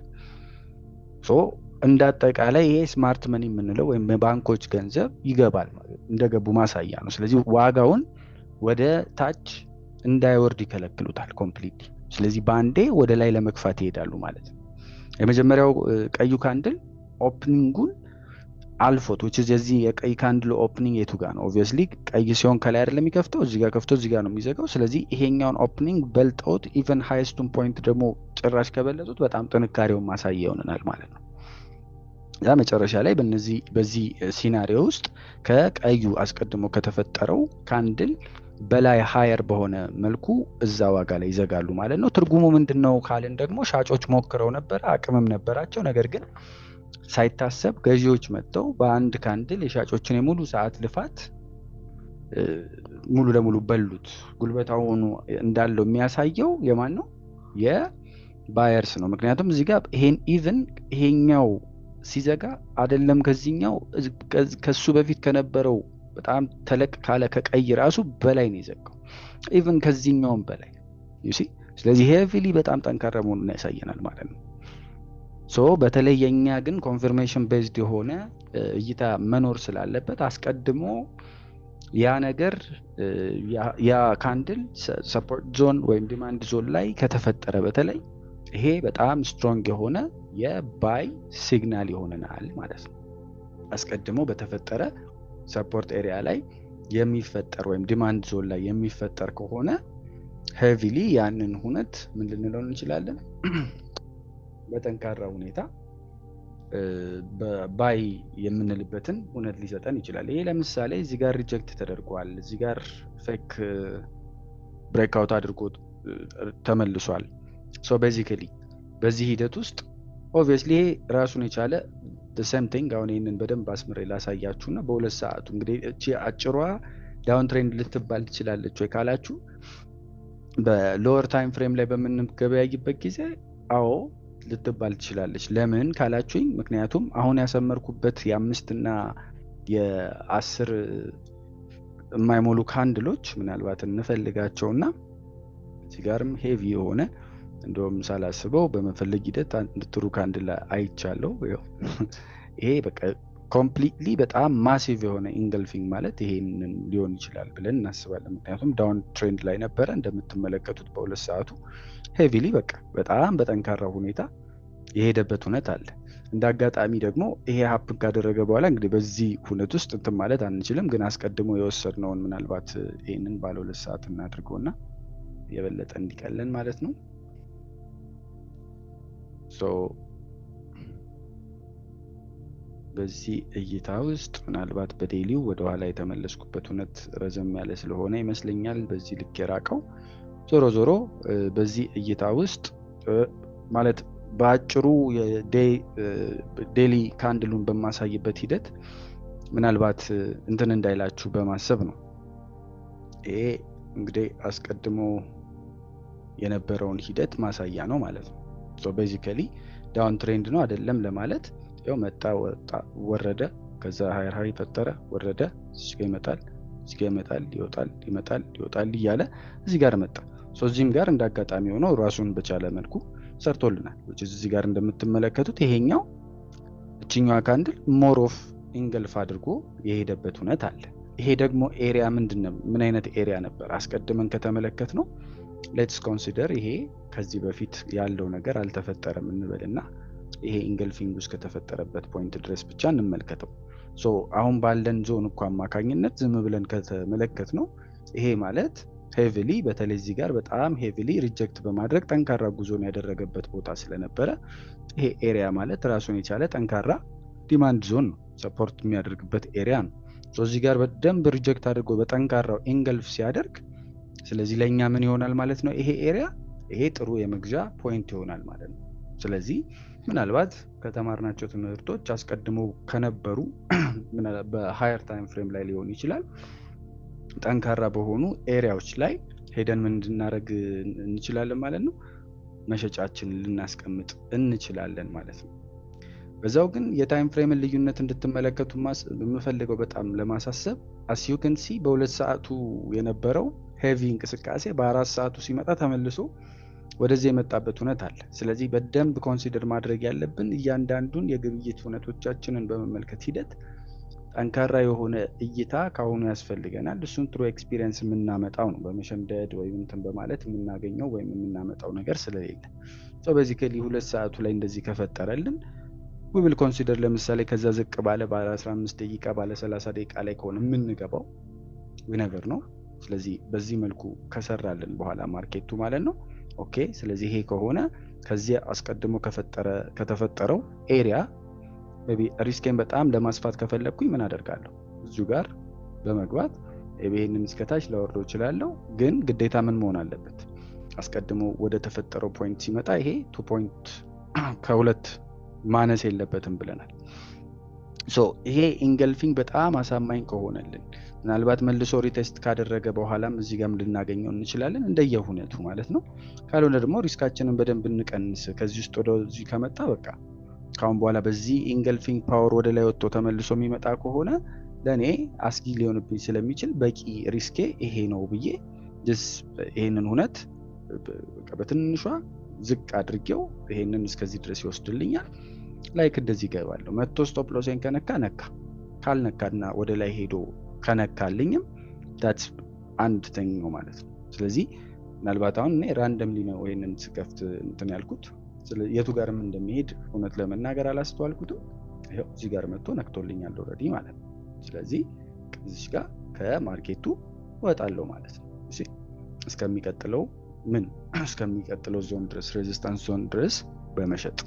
እንዳጠቃላይ ይሄ ስማርት መኒ የምንለው ወይም ባንኮች ገንዘብ ይገባል እንደገቡ ማሳያ ነው። ስለዚህ ዋጋውን ወደ ታች እንዳይወርድ ይከለክሉታል ኮምፕሊትሊ። ስለዚህ ባንዴ ወደ ላይ ለመግፋት ይሄዳሉ ማለት ነው። የመጀመሪያው ቀዩ ካንድል ኦፕኒንጉን አልፎት which is የዚህ የቀይ ካንድል ኦፕኒንግ የቱ ጋር ነው? ኦብቪየስሊ ቀይ ሲሆን ከላይ አይደለም የሚከፍተው፣ እዚህ ጋር ከፍቶ እዚህ ጋር ነው የሚዘጋው። ስለዚህ ይሄኛውን ኦፕኒንግ በልጠውት ኢቨን ሃይስቱን ፖይንት ደግሞ ጭራሽ ከበለጡት በጣም ጥንካሬውን ማሳያ ይሆናል ማለት ነው። ያ መጨረሻ ላይ በዚህ ሲናሪዮ ውስጥ ከቀዩ አስቀድሞ ከተፈጠረው ካንድል በላይ ሃየር በሆነ መልኩ እዛ ዋጋ ላይ ይዘጋሉ ማለት ነው። ትርጉሙ ምንድነው ካልን ደግሞ ሻጮች ሞክረው ነበር፣ አቅምም ነበራቸው። ነገር ግን ሳይታሰብ ገዢዎች መጥተው በአንድ ካንድል የሻጮችን የሙሉ ሰዓት ልፋት ሙሉ ለሙሉ በሉት። ጉልበታውን እንዳለው የሚያሳየው የማን ነው? የባየርስ ነው። ምክንያቱም እዚህ ጋር ይሄን ኢቭን ይሄኛው ሲዘጋ አይደለም ከዚህኛው ከሱ በፊት ከነበረው በጣም ተለቅ ካለ ከቀይ ራሱ በላይ ነው የዘጋው፣ ኢቭን ከዚህኛውም በላይ ዩሲ። ስለዚህ ሄቪሊ በጣም ጠንካራ መሆኑን ያሳየናል ማለት ነው። ሶ በተለይ የኛ ግን ኮንፈርሜሽን ቤዝድ የሆነ እይታ መኖር ስላለበት አስቀድሞ ያ ነገር ያ ካንድል ሰፖርት ዞን ወይም ዲማንድ ዞን ላይ ከተፈጠረ በተለይ ይሄ በጣም ስትሮንግ የሆነ የባይ ሲግናል ይሆነናል ማለት ነው። አስቀድሞ በተፈጠረ ሰፖርት ኤሪያ ላይ የሚፈጠር ወይም ዲማንድ ዞን ላይ የሚፈጠር ከሆነ ሄቪሊ ያንን ሁነት ምን ልንለው እንችላለን? በጠንካራ ሁኔታ ባይ የምንልበትን ሁነት ሊሰጠን ይችላል። ይሄ ለምሳሌ እዚህ ጋር ሪጀክት ተደርጓል፣ እዚህ ጋር ፌክ ብሬክአውት አድርጎ ተመልሷል። ሶ ቤዚካሊ በዚህ ሂደት ውስጥ ኦብቪየስሊ ይሄ ራሱን የቻለ the same thing አሁን ይሄንን በደንብ አስምሬ ላሳያችሁና በሁለት ሰዓቱ እንግዲህ እቺ አጭሯ ዳውን ትሬንድ ልትባል ትችላለች ወይ ካላችሁ በሎወር ታይም ፍሬም ላይ በምንገበያይበት ጊዜ አዎ ልትባል ትችላለች። ለምን ካላችሁኝ ምክንያቱም አሁን ያሰመርኩበት የ5 እና የ10 የማይሞሉ ካንድሎች ምናልባት እንፈልጋቸውና እዚህ ጋርም ሄቪ የሆነ እንደውም ሳላስበው በመፈለግ ሂደት አንድ ትሩ ካንድል አይቻለሁ። ይሄ በቃ ኮምፕሊትሊ በጣም ማሲቭ የሆነ ኢንገልፊንግ ማለት ይሄንን ሊሆን ይችላል ብለን እናስባለን። ምክንያቱም ዳውን ትሬንድ ላይ ነበረ እንደምትመለከቱት በሁለት ሰዓቱ ሄቪሊ በቃ በጣም በጠንካራ ሁኔታ የሄደበት ሁነት አለ። እንደ አጋጣሚ ደግሞ ይሄ ሀፕን ካደረገ በኋላ እንግዲህ በዚህ ሁነት ውስጥ እንትን ማለት አንችልም፣ ግን አስቀድሞ የወሰድነውን ምናልባት ይሄንን ባለ ሁለት ሰዓት እናድርገውና የበለጠ እንዲቀለን ማለት ነው። ሶ በዚህ እይታ ውስጥ ምናልባት በዴሊው ወደ ኋላ የተመለስኩበት ሁነት ረዘም ያለ ስለሆነ ይመስለኛል በዚህ ልክ የራቀው። ዞሮ ዞሮ በዚህ እይታ ውስጥ ማለት በአጭሩ ዴሊ ካንድሉን በማሳይበት ሂደት ምናልባት እንትን እንዳይላችሁ በማሰብ ነው። ይሄ እንግዲህ አስቀድሞ የነበረውን ሂደት ማሳያ ነው ማለት ነው። ሶ ቤዚካሊ ዳውን ትሬንድ ነው አይደለም ለማለት ያው መጣ ወጣ ወረደ፣ ከዛ ሃየር ሃይ ፈጠረ ወረደ፣ እዚህ ጋር ይመጣል እዚህ ጋር ይመጣል ይወጣል ይመጣል ይወጣል እያለ እዚህ ጋር መጣ። ሶ እዚህም ጋር እንዳጋጣሚ ሆኖ ራሱን በቻለ መልኩ ሰርቶልናል። እዚህ ጋር እንደምትመለከቱት ይሄኛው እቺኛዋ ካንድል ሞር ኦፍ ኢንገልፍ አድርጎ የሄደበት ሁነት አለ። ይሄ ደግሞ ኤሪያ ምንድነው? ምን አይነት ኤሪያ ነበር? አስቀድመን ከተመለከት ነው ሌትስ ኮንሲደር ይሄ ከዚህ በፊት ያለው ነገር አልተፈጠረም እንበልና ይሄ ኢንገልፊንግ ውስጥ ከተፈጠረበት ፖይንት ድረስ ብቻ እንመልከተው። ሶ አሁን ባለን ዞን እኮ አማካኝነት ዝም ብለን ከተመለከት ነው ይሄ ማለት ሄቪሊ በተለይ እዚህ ጋር በጣም ሄቪሊ ሪጀክት በማድረግ ጠንካራ ጉዞን ያደረገበት ቦታ ስለነበረ ይሄ ኤሪያ ማለት ራሱን የቻለ ጠንካራ ዲማንድ ዞን ነው፣ ሰፖርት የሚያደርግበት ኤሪያ ነው። ሶ እዚህ ጋር በደንብ ሪጀክት አድርጎ በጠንካራው ኢንገልፍ ሲያደርግ ስለዚህ ለኛ ምን ይሆናል ማለት ነው? ይሄ ኤሪያ ይሄ ጥሩ የመግዣ ፖይንት ይሆናል ማለት ነው። ስለዚህ ምናልባት ከተማርናቸው ትምህርቶች አስቀድሞ ከነበሩ በሃየር ታይም ፍሬም ላይ ሊሆን ይችላል ጠንካራ በሆኑ ኤሪያዎች ላይ ሄደን ምን እንድናደርግ እንችላለን ማለት ነው? መሸጫችንን ልናስቀምጥ እንችላለን ማለት ነው። በዛው ግን የታይም ፍሬምን ልዩነት እንድትመለከቱ የምፈልገው በጣም ለማሳሰብ as you can see በሁለት ሰዓቱ የነበረው ሄቪ እንቅስቃሴ በአራት ሰዓቱ ሲመጣ ተመልሶ ወደዚህ የመጣበት ሁነት አለ። ስለዚህ በደንብ ኮንሲደር ማድረግ ያለብን እያንዳንዱን የግብይት ሁነቶቻችንን በመመልከት ሂደት ጠንካራ የሆነ እይታ ካሁኑ ያስፈልገናል። እሱን ትሩ ኤክስፒሪየንስ የምናመጣው ነው፣ በመሸምደድ ወይም እንትን በማለት የምናገኘው ወይም የምናመጣው ነገር ስለሌለ። ሶ ቤዚካሊ ሁለት ሰዓቱ ላይ እንደዚህ ከፈጠረልን we will consider ለምሳሌ ከዛ ዝቅ ባለ 15 ደቂቃ ባለ 30 ደቂቃ ላይ ከሆነ የምንገባው we never know። ስለዚህ በዚህ መልኩ ከሰራልን በኋላ ማርኬቱ ማለት ነው ኦኬ። ስለዚህ ይሄ ከሆነ ከዚህ አስቀድሞ ከተፈጠረው ኤሪያ ሜቢ ሪስኬን በጣም ለማስፋት ከፈለኩኝ ምን አደርጋለሁ? እዚሁ ጋር በመግባት ይሄንን እስከታች ላወርደው እችላለሁ። ግን ግዴታ ምን መሆን አለበት? አስቀድሞ ወደ ተፈጠረው ፖይንት ሲመጣ ይሄ 2 ፖይንት ከሁለት ማነስ የለበትም ብለናል። ሶ ይሄ ኢንገልፊንግ በጣም አሳማኝ ከሆነልን ምናልባት መልሶ ሪቴስት ካደረገ በኋላም እዚህ ጋርም ልናገኘው እንችላለን እንደየሁኔቱ ማለት ነው። ካልሆነ ደግሞ ሪስካችንን በደንብ እንቀንስ። ከዚህ ውስጥ ወደዚህ ከመጣ በቃ ካሁን በኋላ በዚህ ኢንገልፊንግ ፓወር ወደ ላይ ወጥቶ ተመልሶ የሚመጣ ከሆነ ለእኔ አስጊ ሊሆንብኝ ስለሚችል በቂ ሪስኬ ይሄ ነው ብዬ ይሄንን ሁነት በትንሿ ዝቅ አድርጌው ይሄንን እስከዚህ ድረስ ይወስድልኛል። ላይክ እንደዚህ ገባለሁ። መጥቶ ስቶፕ ሎሴን ነካ ካልነካና ወደ ላይ ሄዶ ከነካልኝም that's አንድ thing ነው ማለት ነው። ስለዚህ ምናልባት አሁን እኔ ራንደምሊ ነው ይሄንን ስከፍት እንትን ያልኩት። ስለዚህ የቱ ጋርም እንደሚሄድ እውነት ለመናገር አላስተዋልኩትም። ይሄው እዚህ ጋር መጥቶ ነክቶልኛል ኦልሬዲ ማለት ነው። ስለዚህ እዚህ ጋር ከማርኬቱ ወጣለሁ ማለት ነው። እሺ እስከሚቀጥለው ዞን ድረስ ሬዚስታንስ ዞን ድረስ በመሸጥ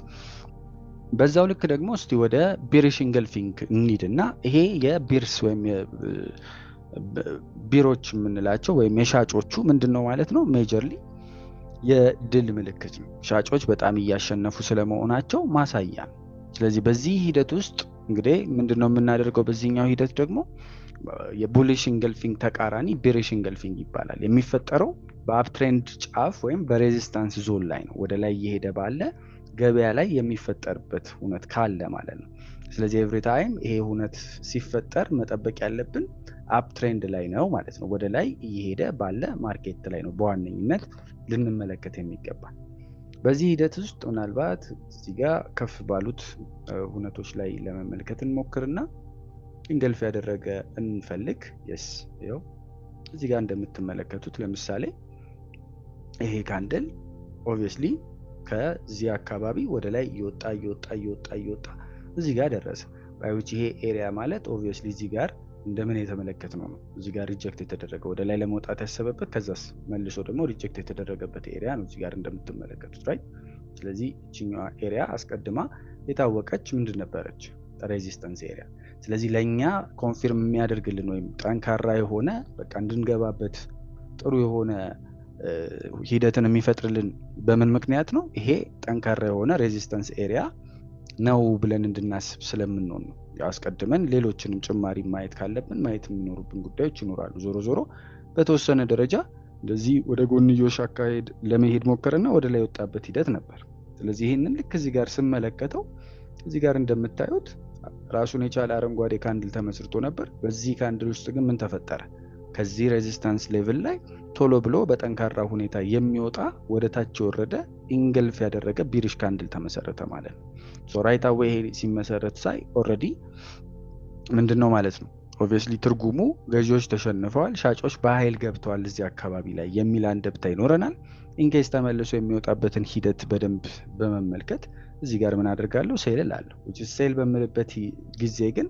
በዛው ልክ ደግሞ እስቲ ወደ ቤሪሽ ኢንገልፊንግ እንሂድና ይሄ የቢርስ ወይም ቢሮች የምንላቸው ወይም የሻጮቹ ምንድነው ማለት ነው ሜጀርሊ የድል ምልክት ነው። ሻጮች በጣም እያሸነፉ ስለመሆናቸው ማሳያ ነው። ስለዚህ በዚህ ሂደት ውስጥ እንግዲህ ምንድነው የምናደርገው? በዚህኛው ሂደት ደግሞ የቡሊሽ ኢንገልፊንግ ተቃራኒ ቤሪሽ ኢንገልፊንግ ይባላል። የሚፈጠረው በአፕትሬንድ ጫፍ ወይም በሬዚስታንስ ዞን ላይ ነው። ወደ ላይ እየሄደ ባለ ገበያ ላይ የሚፈጠርበት ሁነት ካለ ማለት ነው። ስለዚህ ኤቭሪ ታይም ይሄ ሁነት ሲፈጠር መጠበቅ ያለብን አፕትሬንድ ላይ ነው ማለት ነው። ወደ ላይ እየሄደ ባለ ማርኬት ላይ ነው በዋነኝነት ልንመለከት የሚገባ። በዚህ ሂደት ውስጥ ምናልባት እዚህ ጋር ከፍ ባሉት ሁነቶች ላይ ለመመልከት እንሞክርና ኢንገልፍ ያደረገ እንፈልግ። ይኸው እዚህ ጋር እንደምትመለከቱት ለምሳሌ ይሄ ካንድል ኦብቪየስሊ ከዚህ አካባቢ ወደ ላይ እየወጣ እዚህ ጋር ደረሰ። ባይውጭ ይሄ ኤሪያ ማለት ኦብቪየስሊ እዚህ ጋር እንደምን የተመለከትነው ነው። እዚህ ጋር ሪጀክት የተደረገ ወደ ላይ ለመውጣት ያሰበበት ከዛስ መልሶ ደግሞ ሪጀክት የተደረገበት ኤሪያ ነው እዚህ ጋር እንደምትመለከቱት ራይት። ስለዚህ እቺኛዋ ኤሪያ አስቀድማ የታወቀች ምንድን ነበረች? ሬዚስተንስ ኤሪያ። ስለዚህ ለኛ ኮንፊርም የሚያደርግልን ወይም ጠንካራ የሆነ በቃ እንድንገባበት ጥሩ የሆነ ሂደትን የሚፈጥርልን በምን ምክንያት ነው? ይሄ ጠንካራ የሆነ ሬዚስተንስ ኤሪያ ነው ብለን እንድናስብ ስለምንሆን ነው። አስቀድመን ሌሎችንም ጭማሪ ማየት ካለብን ማየት የሚኖሩብን ጉዳዮች ይኖራሉ። ዞሮ በተወሰነ ደረጃ እንደዚህ ወደ ጎንዮሽ አካሄድ ለመሄድ ሞከረና ወደ ላይ ወጣበት ሂደት ነበር። ስለዚህ ይሄንን ልክ እዚህ ጋር ስመለከተው እዚህ ጋር እንደምታዩት ራሱን የቻለ አረንጓዴ ካንድል ተመስርቶ ነበር። በዚህ ካንድል ውስጥ ግን ምን ተፈጠረ? ከዚህ ሬዚስታንስ ሌቭል ላይ ቶሎ ብሎ በጠንካራ ሁኔታ የሚወጣ ወደ ታች የወረደ ኢንገልፍ ያደረገ ቢሪሽ ካንድል ተመሰረተ ማለት ነው። ሶ ራይት አዌይ ይሄ ሲመሰረት ሳይ ኦልሬዲ ምንድነው ማለት ነው ኦብቪየስሊ ትርጉሙ ገዢዎች ተሸንፈዋል፣ ሻጮች በኃይል ገብተዋል እዚህ አካባቢ ላይ የሚል አንደብታ ይኖረናል። ኢንኬስ ተመልሶ የሚወጣበትን ሂደት በደንብ በመመልከት እዚህ ጋር ምን አደርጋለሁ? ሴል እላለሁ። ሴል በምልበት ጊዜ ግን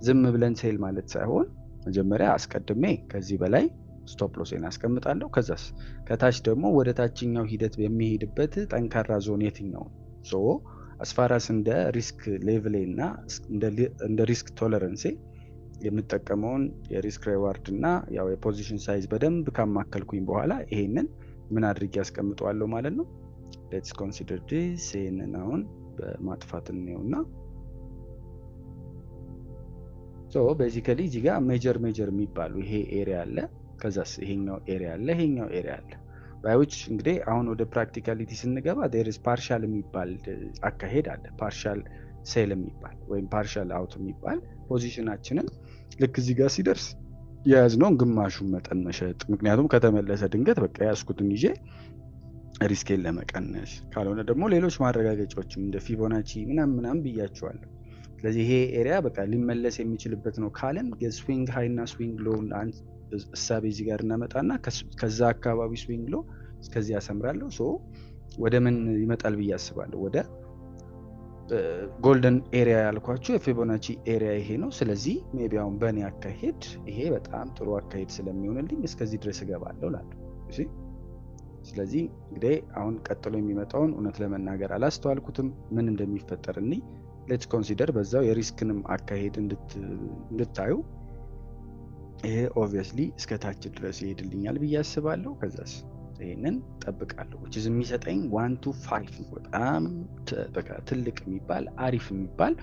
ዝም ብለን ሴል ማለት ሳይሆን መጀመሪያ አስቀድሜ ከዚህ በላይ ስቶፕ ሎሴን አስቀምጣለሁ። ከዛስ ከታች ደግሞ ወደ ታችኛው ሂደት የሚሄድበት ጠንካራ ዞን የትኛው ነው? ሶ አስፋራስ እንደ ሪስክ ሌቭሌ እና እንደ ሪስክ ቶለረንሴ የምጠቀመውን የሪስክ ሪዋርድ እና ያው የፖዚሽን ሳይዝ በደንብ ካማከልኩኝ በኋላ ይሄንን ምን አድርጌ ያስቀምጠዋለሁ ማለት ነው። ሌትስ ኮንሲደር ዲስ። ይሄንን አሁን በማጥፋት እንየውና ሶ ቤዚካሊ እዚህ ጋር ሜጀር የሚባሉ ይሄ ኤሪያ አለ፣ ከዛስ ይሄኛው ኤሪያ አለ ባይውጭ እንግዲህ አሁን ወደ ፕራክቲካሊቲ ስንገባ there is ፓርሻል የሚባል አካሄድ አለ። ፓርሻል ሴል የሚባል ወይም ፓርሻል አውት የሚባል ፖዚሽናችንን ልክ እዚህ ጋር ሲደርስ የያዝነውን ግማሹን መጠን መሸጥ። ምክንያቱም ከተመለሰ ድንገት በቃ ያስኩትን ይዤ ሪስኬን ለመቀነስ፣ ካልሆነ ደግሞ ሌሎች ማረጋገጫዎችም እንደ ፊቦናቺ ምናምን ብያቸዋለሁ። ስለዚህ ይሄ ኤሪያ በቃ ሊመለስ የሚችልበት ነው ካለን ስዊንግ ሃይ እና ስዊንግ ሎ እሳቤ እዚህ ጋር እናመጣና ከዛ አካባቢ ስዊንግ ሎ እስከዚህ ያሰምራለሁ። ሶ ወደ ምን ይመጣል ብዬ አስባለሁ? ወደ ጎልደን ኤሪያ ያልኳችሁ የፊቦናቺ ኤሪያ ይሄ ነው። ስለዚህ ሜቢ አሁን በእኔ አካሄድ ይሄ በጣም ጥሩ አካሄድ ስለሚሆንልኝ እስከዚህ ድረስ እገባለሁ እላለሁ። እሺ ስለዚህ እንግዲህ አሁን ቀጥሎ የሚመጣውን እውነት ለመናገር አላስተዋልኩትም ምን እንደሚፈጠር እኔ ሌትስ ኮንሲደር በዛው የሪስክንም አካሄድ እንድታዩ። ይሄ ኦብቪየስሊ እስከ ታች ድረስ ይሄድልኛል ብዬ አስባለሁ። ከዛስ ይሄንን ጠብቃለሁ which is የሚሰጠኝ 1 to 5 በጣም በቃ ትልቅ የሚባል አሪፍ የሚባል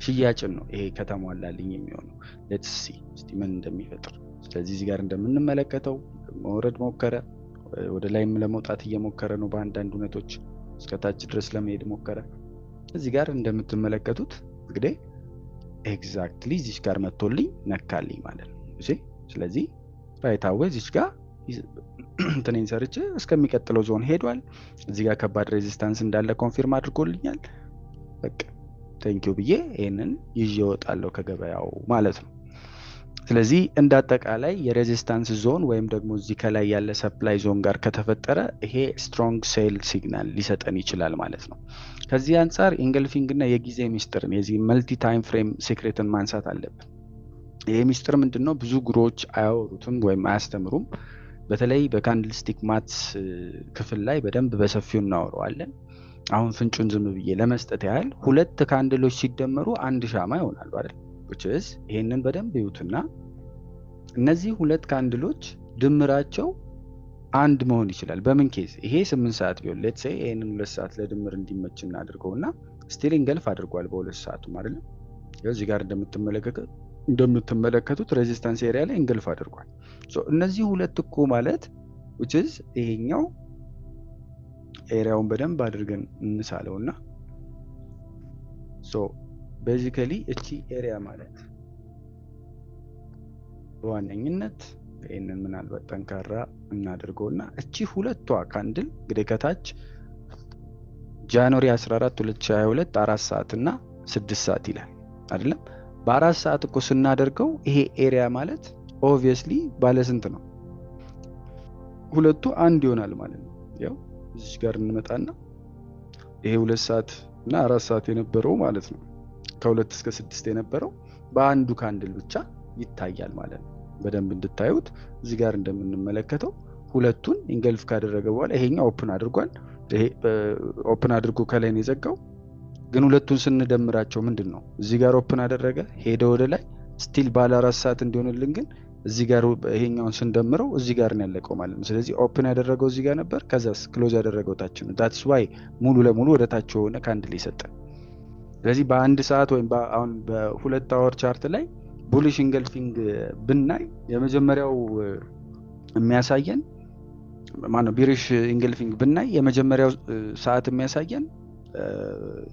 ሽያጭን ነው ይሄ ከተሟላልኝ የሚሆነው። let's see እስቲ ምን እንደሚፈጥር። ስለዚህ እዚህ ጋር እንደምንመለከተው መውረድ ሞከረ፣ ወደ ላይም ለመውጣት እየሞከረ ነው። በአንዳንድ ሁኔታዎች እስከታች ድረስ ለመሄድ ሞከረ። እዚህ ጋር እንደምትመለከቱት እንግዲህ ኤግዛክትሊ እዚህ ጋር መጥቶልኝ ነካልኝ ማለት ነው። ስለዚህ ራይት አዌይ እዚህ ጋር እንትኔን ሰርቼ እስከሚቀጥለው ዞን ሄዷል። እዚህ ጋር ከባድ ሬዚስታንስ እንዳለ ኮንፊርም አድርጎልኛል። በቃ ቴንኪው ብዬ ይሄንን ይዤ እወጣለሁ ከገበያው ማለት ነው። ስለዚህ እንዳጠቃላይ የሬዚስታንስ ዞን ወይም ደግሞ እዚህ ከላይ ያለ ሰፕላይ ዞን ጋር ከተፈጠረ ይሄ ስትሮንግ ሴል ሲግናል ሊሰጠን ይችላል ማለት ነው። ከዚህ አንፃር ኢንገልፊንግ እና የጊዜ ሚስጥርን የዚህ መልቲ ታይም ፍሬም ሴክሬትን ማንሳት አለብን። ይሄ ሚስጥር ምንድነው? ብዙ ጉሮዎች አያወሩትም ወይም አያስተምሩም። በተለይ በካንድልስቲክ ማትስ ክፍል ላይ በደንብ በሰፊው እናወራዋለን። አሁን ፍንጩን ዝም ብዬ ለመስጠት ያህል 2 ካንድሎች ሲደመሩ 1 ሻማ ይሆናሉ አይደል? which is ይሄንን በደንብ ይዩትና እነዚህ 2 ካንድሎች ድምራቸው አንድ መሆን ይችላል። በምን ኬዝ? ይሄ 8 ሰዓት ቢሆን let's say ይሄንን 2 ሰዓት ለድምር እንዲመች እናድርገውና ስቲል ኢንገልፍ አድርጓል በ2 ሰዓቱ አይደል? እዚህ ጋር እንደምትመለከቱት ሬዚስታንስ ኤሪያ ላይ ኢንገልፍ አድርጓል። ሶ እነዚህ 2 እኮ ማለት which is ይሄኛው ኤሪያውን በደንብ አድርገን እንሳለውና ሶ ቤዚካሊ እቺ ኤሪያ ማለት በዋነኝነት ይሄንን ምናልባት ጠንካራ እናድርገውና እቺ 2ቷ ካንድል እንግዲህ ከታች ጃንዋሪ 14 2022 4 ሰዓት እና 6 ሰዓት ይላል አይደለም? በ4 ሰዓት እኮ ስናደርገው ይሄ ኤሪያ ማለት ኦብቪየስሊ ባለ ስንት ነው? 2ቱ አንድ ይሆናል ማለት ነው። ያው እዚህ ጋር እንመጣና ይሄ 2 ሰዓት እና 4 ሰዓት የነበረው ማለት ነው ከ2 እስከ 6 የነበረው በአንዱ ካንድል ብቻ ይታያል ማለት ነው። በደንብ እንድታዩት እዚህ ጋር እንደምንመለከተው 2ቱን ኢንገልፍ ካደረገ በኋላ ይሄኛው ኦፕን አድርጓል። ይሄ ኦፕን አድርጎ ከላይ ነው የዘጋው። ግን 2ቱን ስንደምራቸው ምንድነው? እዚህ ጋር ኦፕን አደረገ ሄደ ወደ ላይ ስቲል ባለ 4 ሰዓት እንዲሆንልን ግን እዚህ ጋር ይሄኛውን ስንደምረው እዚህ ጋር ነው ያለቀው ማለት ነው። ስለዚህ ኦፕን ያደረገው እዚህ ጋር ነበር፣ ከዛስ ክሎዝ ያደረገው ታች ነው። that's why ሙሉ ለሙሉ ወደ ታች ሆነ ካንድል ይሰጣል። ስለዚህ በ1 ሰዓት ወይም አሁን በ2 አወር ቻርት ላይ ቡሊሽ ኢንገልፊንግ ብናይ የመጀመሪያው የሚያሳየን ማነው? ቢሪሽ ኢንገልፊንግ ብናይ የመጀመሪያው ሰዓት የሚያሳየን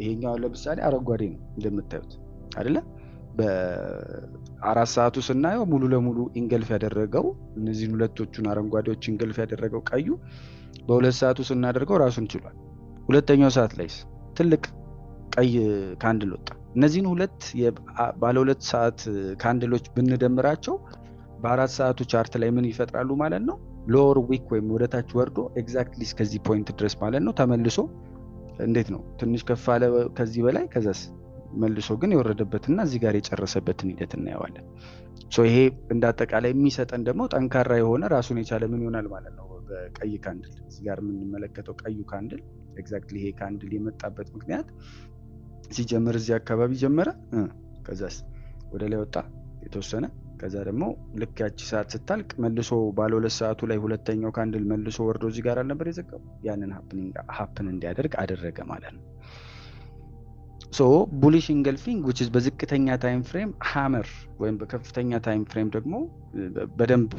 ይሄኛው ለምሳሌ አረንጓዴ ነው እንደምታዩት አይደለ? በ4 ሰዓቱ ስናየው ሙሉ ለሙሉ ኢንገልፍ ያደረገው እነዚህን ሁለቶቹን አረንጓዴዎች ኢንገልፍ ያደረገው ቀዩ በ2 ሰዓቱ ስናደርገው ራሱን ችሏል። ሁለተኛው ሰዓት ላይስ ትልቅ ቀይ ካንድል ወጣ። እነዚህን ሁለት ባለ 2 ሰዓት ካንድሎች ብንደምራቸው በ4 ሰዓቱ ቻርት ላይ ምን ይፈጥራሉ ማለት ነው? ሎወር ዊክ ወይም ወደታች ወርዶ ኤግዛክትሊ እስከዚህ ፖይንት ድረስ ማለት ነው ተመልሶ እንዴት ነው ትንሽ ከፍ አለ ከዚህ በላይ ከዛስ መልሶ ግን የወረደበትና እዚህ ጋር የጨረሰበትን ሂደት እናየዋለን። ሶ ይሄ እንዳጠቃላይ የሚሰጠን ደግሞ ጠንካራ የሆነ ራሱን የቻለ ምን ይሆናል ማለት ነው። በቀይ ካንድል እዚህ ጋር የምንመለከተው ቀዩ ካንድል ኤግዛክትሊ ይሄ ካንድል የመጣበት ምክንያት ሲጀምር እዚህ አካባቢ ጀመረ፣ ከዛስ ወደ ላይ ወጣ የተወሰነ፣ ከዛ ደግሞ ልክ ያቺ ሰዓት ስታልቅ መልሶ ባለ 2 ሰዓቱ ላይ ሁለተኛው ካንድል መልሶ ወርዶ እዚህ ጋር አልነበር የዘጋው? ያንን ሀፕን እንዲያደርግ አደረገ ማለት ነው። ሶ ቡሊሽ ኢንገልፊንግ which is በዝቅተኛ ታይም ፍሬም ሃመር ወይም በከፍተኛ ታይም ፍሬም ደግሞ በደንብ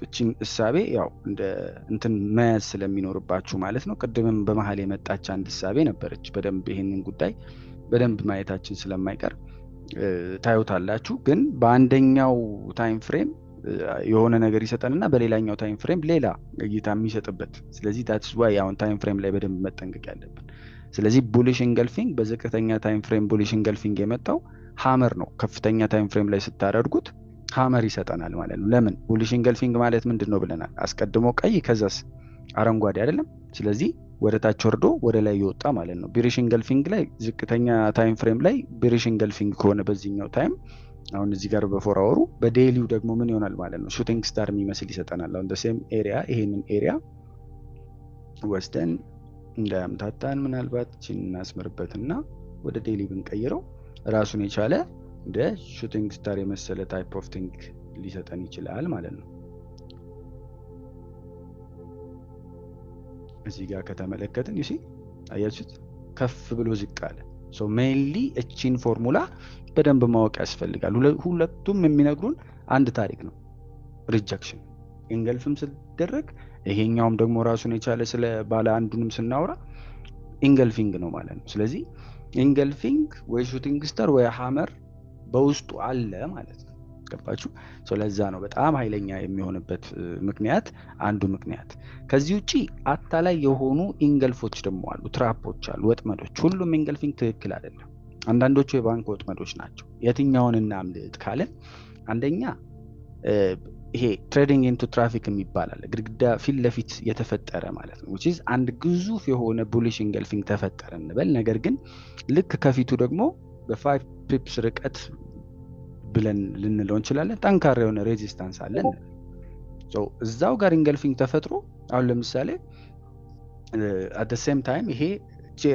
እቺን እሳቤ ያው እንደ እንትን መያዝ ስለሚኖርባችሁ ማለት ነው። ቅድምም በመሃል የመጣች አንድ እሳቤ ነበረች። በደንብ ይሄንን ጉዳይ በደንብ ማየታችን ስለማይቀር ታዩታላችሁ። ግን በአንደኛው ታይም ፍሬም የሆነ ነገር ይሰጠንና በሌላኛው ታይም ፍሬም ሌላ እይታ የሚሰጥበት። ስለዚህ that's why አሁን ታይም ፍሬም ላይ በደንብ መጠንቀቅ ያለብን። ስለዚህ ቡሊሽ ኢንገልፊንግ በዝቅተኛ ታይም ፍሬም ቡሊሽ ኢንገልፊንግ የመጣው ሃመር ነው። ከፍተኛ ታይም ፍሬም ላይ ስታደርጉት ሃመር ይሰጠናል ማለት ነው። ለምን? ቡሊሽ ኢንገልፊንግ ማለት ምንድነው ብለናል? አስቀድሞ ቀይ ከዛስ አረንጓዴ አይደለም? ስለዚህ ወደ ታች ወርዶ ወደ ላይ ይወጣ ማለት ነው። ቢሪሽ ኢንገልፊንግ ላይ ዝቅተኛ ታይም ፍሬም ላይ ቢሪሽ ኢንገልፊንግ ከሆነ በዚህኛው ታይም አሁን እዚህ ጋር በ4 አወሩ በዴይሊው ደግሞ ምን ይሆናል ማለት ነው? ሹቲንግ ስታር የሚመስል ይሰጠናል። አሁን ሴም ኤሪያ ይሄንን ኤሪያ ወስደን እንዳያምታታን ምናልባት እቺን እናስመርበትና ወደ ዴይሊ ብንቀይረው ራሱን የቻለ እንደ ሹቲንግ ስታር የመሰለ ታይፕ ኦፍ ቲንግ ሊሰጠን ይችላል ማለት ነው። እዚህ ጋር ከተመለከትን you see አያችሁት ከፍ ብሎ ዝቅ አለ ሶ ሜንሊ እቺን ፎርሙላ በደንብ ማወቅ ያስፈልጋል ሁለቱም የሚነግሩን አንድ ታሪክ ነው ሪጀክሽን ኢንገልፍም ሲደረግ ይሄኛውም ደግሞ ራሱን የቻለ ስለ ባለ አንዱንም ስናወራ ኢንገልፊንግ ነው ማለት ነው ስለዚህ ኢንገልፊንግ ወይ ሹቲንግ ስታር ወይ ሃመር በውስጡ አለ ማለት ነው ገባችሁ ለዛ ነው በጣም ኃይለኛ የሚሆንበት ምክንያት አንዱ ምክንያት ከዚህ ውጪ አታላይ የሆኑ ኢንገልፎች ደግሞ አሉ ትራፖች አሉ ወጥመዶች ሁሉም ኢንገልፊንግ ትክክል አይደለም አንዳንዶቹ የባንክ ወጥመዶች ናቸው የትኛውን እናምልጥ ካለን አንደኛ ይሄ ትሬዲንግ ኢንቱ ትራፊክ የሚባላል ግድግዳ ፊት ለፊት የተፈጠረ ማለት ነው which is አንድ ግዙፍ የሆነ ቡሊሽ ኢንገልፊንግ ተፈጠረ እንበል ነገር ግን ልክ ከፊቱ ደግሞ በ5 ፒፕስ ርቀት ብለን ልንለው እንችላለን ጠንካራ የሆነ ሬዚስታንስ አለን ሶ እዛው ጋር ኢንገልፊንግ ተፈጥሮ አሁን ለምሳሌ at the same time ይሄ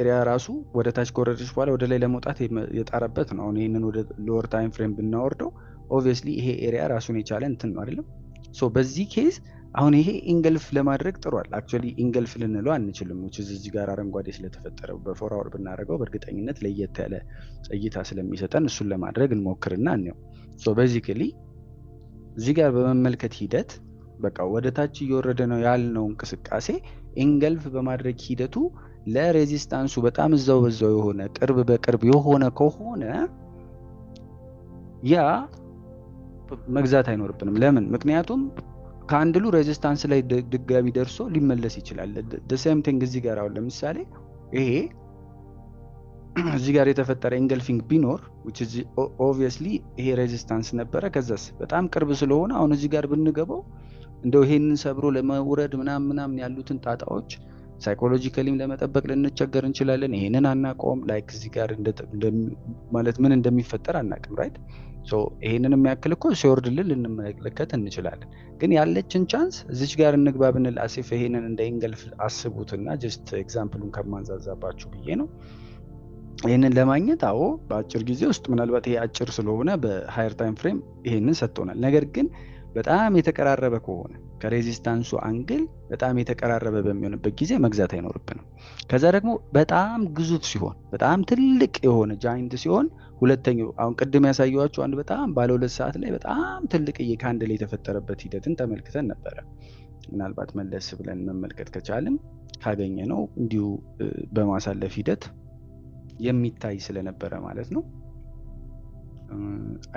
ኤሪያ ራሱ ወደ ታች ኮረደች በኋላ ወደ ላይ ለመውጣት የጣረበት ነው አሁን ይሄንን ወደ ሎወር ታይም ፍሬም ብናወርደው obviously ይሄ ኤሪያ ራሱን የቻለ እንትን ነው አይደለም ሶ በዚህ ኬዝ አሁን ይሄ ኢንገልፍ ለማድረግ ጥሯል actually ኢንገልፍ ልንለው አንችልም which is እዚህ ጋር አረንጓዴ ስለተፈጠረው በ4 hour ብናደርገው በእርግጠኝነት ለየት ያለ እይታ ስለሚሰጠን እሱን ለማድረግ እንሞክርና እንየው ሶ basically እዚህ ጋር በመመልከት ሂደት በቃ ወደ ታች እየወረደ ነው ያልነው እንቅስቃሴ ኢንገልፍ በማድረግ ሂደቱ ለሬዚስታንሱ በጣም እዛው በዛው የሆነ ቅርብ በቅርብ የሆነ ከሆነ ያ መግዛት አይኖርብንም ለምን ምክንያቱም ካንድሉ ሬዚስታንስ ላይ ድጋሚ ደርሶ ሊመለስ ይችላል the same thing እዚህ ጋር አሁን ለምሳሌ ይሄ እዚህ ጋር የተፈጠረ ኢንገልፊንግ ቢኖር which is obviously ይሄ ሬዚስታንስ ነበረ ከዛስ በጣም ቅርብ ስለሆነ አሁን እዚህ ጋር ብንገባው እንደው ይሄንን ሰብሮ ለመውረድ ምናምን ያሉትን ጣጣዎች ሳይኮሎጂካሊም ለመጠበቅ ልንቸገር እንችላለን ይሄንን አናቆም ላይክ እዚህ ጋር ማለት ምን እንደሚፈጠር አናቅም ራይት ሶ ይሄንን የሚያክል እኮ ሲወርድልን ልንመለከት እንችላለን ግን ያለችን ቻንስ እዚች ጋር እንግባ ብንል አሲፍ ይሄንን እንደ ኢንገልፍ አስቡትና ጀስት ኤግዛምፕሉን ከማንዛዛባችሁ ብዬ ነው ይሄንን ለማግኘት አዎ በአጭር ጊዜ ውስጥ ምናልባት ይሄ አጭር ስለሆነ በሃየር ታይም ፍሬም ይሄንን ሰጥቶናል ነገር ግን በጣም የተቀራረበ ከሆነ ከሬዚስታንሱ አንግል በጣም የተቀራረበ በሚሆንበት ጊዜ መግዛት አይኖርብንም ከዛ ደግሞ በጣም ግዙፍ ሲሆን በጣም ትልቅ የሆነ ጃይንት ሲሆን ሁለተኛው አሁን ቅድም ያሳየዋችሁ አንድ በጣም ባለ 2 ሰዓት ላይ በጣም ትልቅ የካንድል የተፈጠረበት ሂደትን ተመልክተን ነበር ምናልባት መለስ ብለን መመልከት ከቻልን ካገኘ ነው እንዲሁ በማሳለፍ ሂደት የሚታይ ስለነበረ ማለት ነው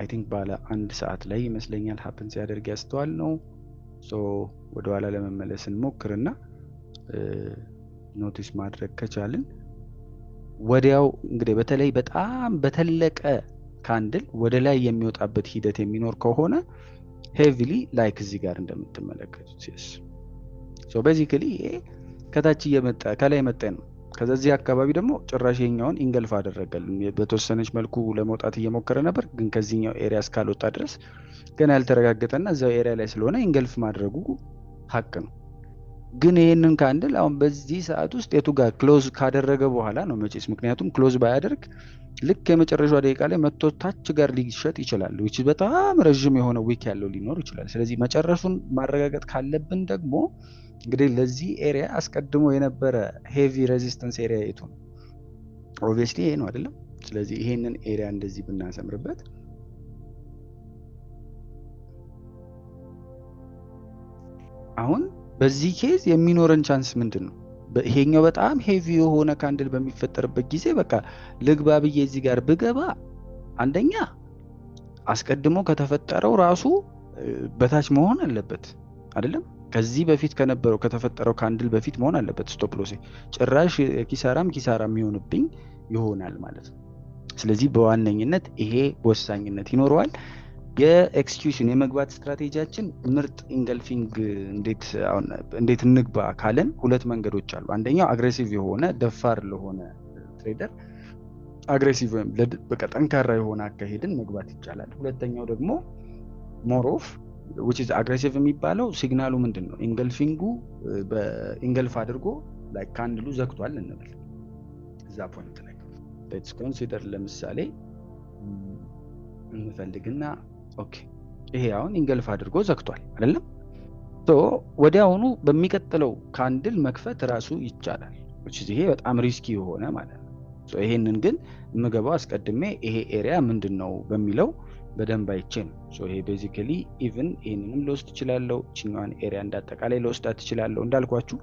I think ባለ 1 ሰዓት ላይ ይመስለኛል ሀፕን ሲያደርግ ያስተዋል ነው ሶ ወደ ኋላ ለመመለስ እንሞክርና ኖቲስ ማድረግ ከቻልን ወዲያው እንግዲህ በተለይ በጣም በተለቀ ካንድል ወደ ላይ የሚወጣበት ሂደት የሚኖር ከሆነ ሄቪሊ ላይክ እዚህ ጋር እንደምትመለከቱት ሶ basically ከታች እየመጣ ከላይ መጣ ነው ከዚህ አካባቢ ደግሞ ጭራሽ የኛውን ኢንገልፍ አደረገልን በተወሰነች መልኩ ለመውጣት እየሞከረ ነበር ግን ከዚህኛው ኤሪያ እስካልወጣ ድረስ ገና ያልተረጋገጠና እዛው ኤሪያ ላይ ስለሆነ ኢንገልፍ ማድረጉ ሀቅ ነው ግን ይሄንን ካንድል አሁን በዚህ ሰዓት ውስጥ የቱ ጋር ክሎዝ ካደረገ በኋላ ነው መቼስ ምክንያቱም ክሎዝ ባያደርግ ልክ የመጨረሻው ደቂቃ ላይ መጥቶ ታች ጋር ሊሸጥ ይችላል which በጣም ረጅም የሆነ ዊክ ያለው ሊኖር ይችላል ስለዚህ መጨረሱን ማረጋገጥ ካለብን ደግሞ እንግዲህ ለዚህ ኤሪያ አስቀድሞ የነበረ ሄቪ ሬዚስታንስ ኤሪያ የቱ ነው obviously ይሄ ነው አይደለም ስለዚህ ይሄንን ኤሪያ እንደዚህ ብናሰምርበት አሁን በዚህ ኬዝ የሚኖረን ቻንስ ምንድነው ይሄኛው በጣም ሄቪ የሆነ ካንድል በሚፈጠርበት ጊዜ በቃ ልግባ ብዬ እዚህ ጋር ብገባ አንደኛ አስቀድሞ ከተፈጠረው ራሱ በታች መሆን አለበት አይደለም ከዚህ በፊት ከነበረው ከተፈጠረው ካንድል በፊት መሆን አለበት ስቶፕ ሎስ ጭራሽ ኪሳራ የሚሆንብኝ ይሆናል ማለት ነው ስለዚህ በዋነኝነት ይሄ ወሳኝነት ይኖረዋል የኤክስኪዩሽን የመግባት ስትራቴጂያችን ምርጥ ኢንገልፊንግ እንዴት እንግባ ካለን ሁለት መንገዶች አሉ አንደኛው አግሬሲቭ የሆነ ደፋር ለሆነ ትሬደር አግሬሲቭ ወይም በቃ ጠንካራ የሆነ አካሄድን መግባት ይቻላል ሁለተኛው ደግሞ ሞሮፍ which is aggressive የሚባለው ሲግናሉ ምንድነው ኢንገልፊንጉ በኢንገልፍ አድርጎ ላይክ ካንድሉ ዘግቷል እንበል እዛ ፖይንት ላይ let's consider ለምሳሌ እንፈልግና ኦኬ ይሄ አሁን ኢንገልፍ አድርጎ ዘግቷል አይደለም ሶ ወዲያውኑ በሚቀጥለው ካንድል መክፈት ራሱ ይቻላል። ይሄ በጣም ሪስኪ የሆነ ማለት ነው። ሶ ይሄንን ግን የምገባው አስቀድሜ ይሄ ኤሪያ ምንድን ነው በሚለው በደንብ አይቼ ነው። ሶ ይሄ ቤዚካሊ ኢቭን ይሄንንም ልወስድ እችላለሁ፣ እችኛዋን ኤሪያ እንዳጠቃላይ ልወስዳት እችላለሁ። እንዳልኳችሁ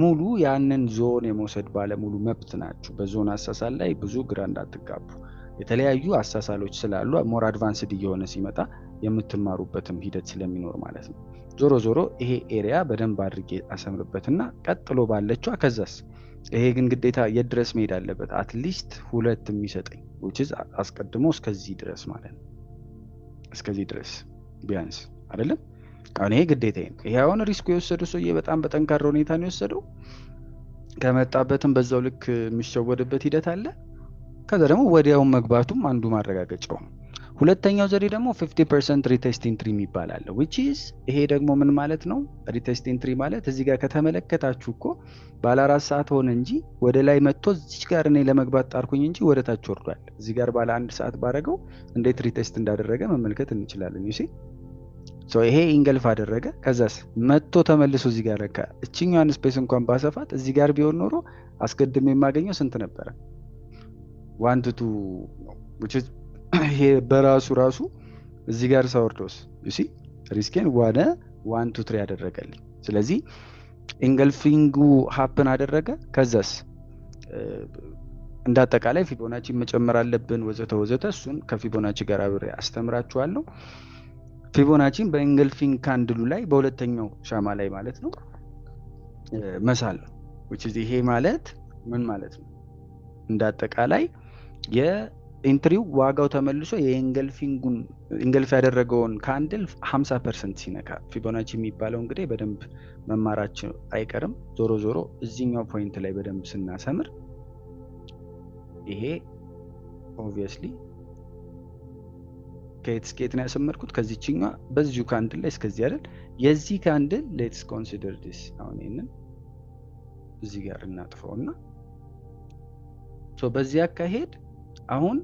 ሙሉ ያንን ዞን የመውሰድ ባለሙሉ መብት ናችሁ። በዞን አሳሳል ላይ ብዙ ግራ እንዳትጋቡ። የተለያዩ አሳሳሎች ስላሉ ሞር አድቫንስድ እየሆነ ሲመጣ የምትማሩበትም ሂደት ስለሚኖር ማለት ነው። ዞሮ ዞሮ ይሄ ኤሪያ በደንብ አድርጌ አሰምርበትና ቀጥሎ ባለችዋ ከዛስ ይሄ ግን ግዴታ የት ድረስ መሄድ አለበት? አትሊስት 2 የሚሰጠኝ which is አስቀድሞ እስከዚህ ድረስ ማለት ነው። እስከዚህ ድረስ ቢያንስ አይደለም። አሁን ይሄ ግዴታዬ ነው። ይሄ አሁን ሪስክ የወሰደው ሰውዬ በጣም በጠንካራ ሁኔታ ነው የወሰደው። ከመጣበትም በዛው ልክ የሚሸወድበት ሂደት አለ። ከዛ ደግሞ ወዲያው መግባቱም አንዱ ማረጋገጫው ነው። ሁለተኛው ዘዴ ደግሞ 50% ሪቴስት ኢንትሪ የሚባል አለ which is ይሄ ደግሞ ምን ማለት ነው? ሪቴስት ኢንትሪ ማለት እዚህ ጋር ከተመለከታችሁ እኮ ባለ 4 ሰዓት ሆነ እንጂ ወደ ላይ መጥቶ እዚህ ጋር እኔ ለመግባት ጣርኩኝ እንጂ ወደ ታች ወርዷል። እዚህ ጋር ባለ 1 ሰዓት ባረገው እንዴት ሪቴስት እንዳደረገ መመልከት እንችላለን። you see ሶ ይሄ ኢንገልፍ አደረገ። ከዛስ መጥቶ ተመልሶ እዚህ ጋር ረካ። እቺኛዋን ስፔስ እንኳን ባሰፋት እዚህ ጋር ቢሆን ኖሮ አስቀድሜ የማገኘው ስንት ነበረ? 1 to 2 which is ይሄ በራሱ እዚህ ጋር ሳወርዶስ you see ሪስኬን ወደ 1 to 3 ያደረገልኝ። ስለዚህ ኢንገልፊንጉ ሃፕን አደረገ። ከዛስ እንዳጠቃላይ ፊቦናቺ መጨመር አለብን ወዘተ ወዘተ። እሱን ከፊቦናቺ ጋር አብሬ አስተምራችኋለሁ። ፊቦናቺን በኢንገልፊንግ ካንድሉ ላይ በሁለተኛው ሻማ ላይ ማለት ነው መሳል ነው which is ይሄ ማለት ምን ማለት ነው? እንዳጠቃላይ የኢንትሪው ዋጋው ተመልሶ የኢንገልፊንጉን ኢንገልፍ ያደረገውን ካንድል 50% ሲነካ ፊቦናቺ የሚባለው እንግዲህ በደንብ መማራችን አይቀርም። ዞሮ ዞሮ እዚህኛው ፖይንት ላይ በደንብ ስናሰምር ይሄ ኦብቪየስሊ ከስኬት ነው ያሰመርኩት። ከዚህኛው በዚሁ ካንድል ላይ እስከዚህ አይደል? የዚህ ካንድል ሌትስ ኮንሲደር ዲስ። አሁን ይሄንን እዚህ ጋር እናጥፈውና ሶ በዚህ አካሄድ አሁን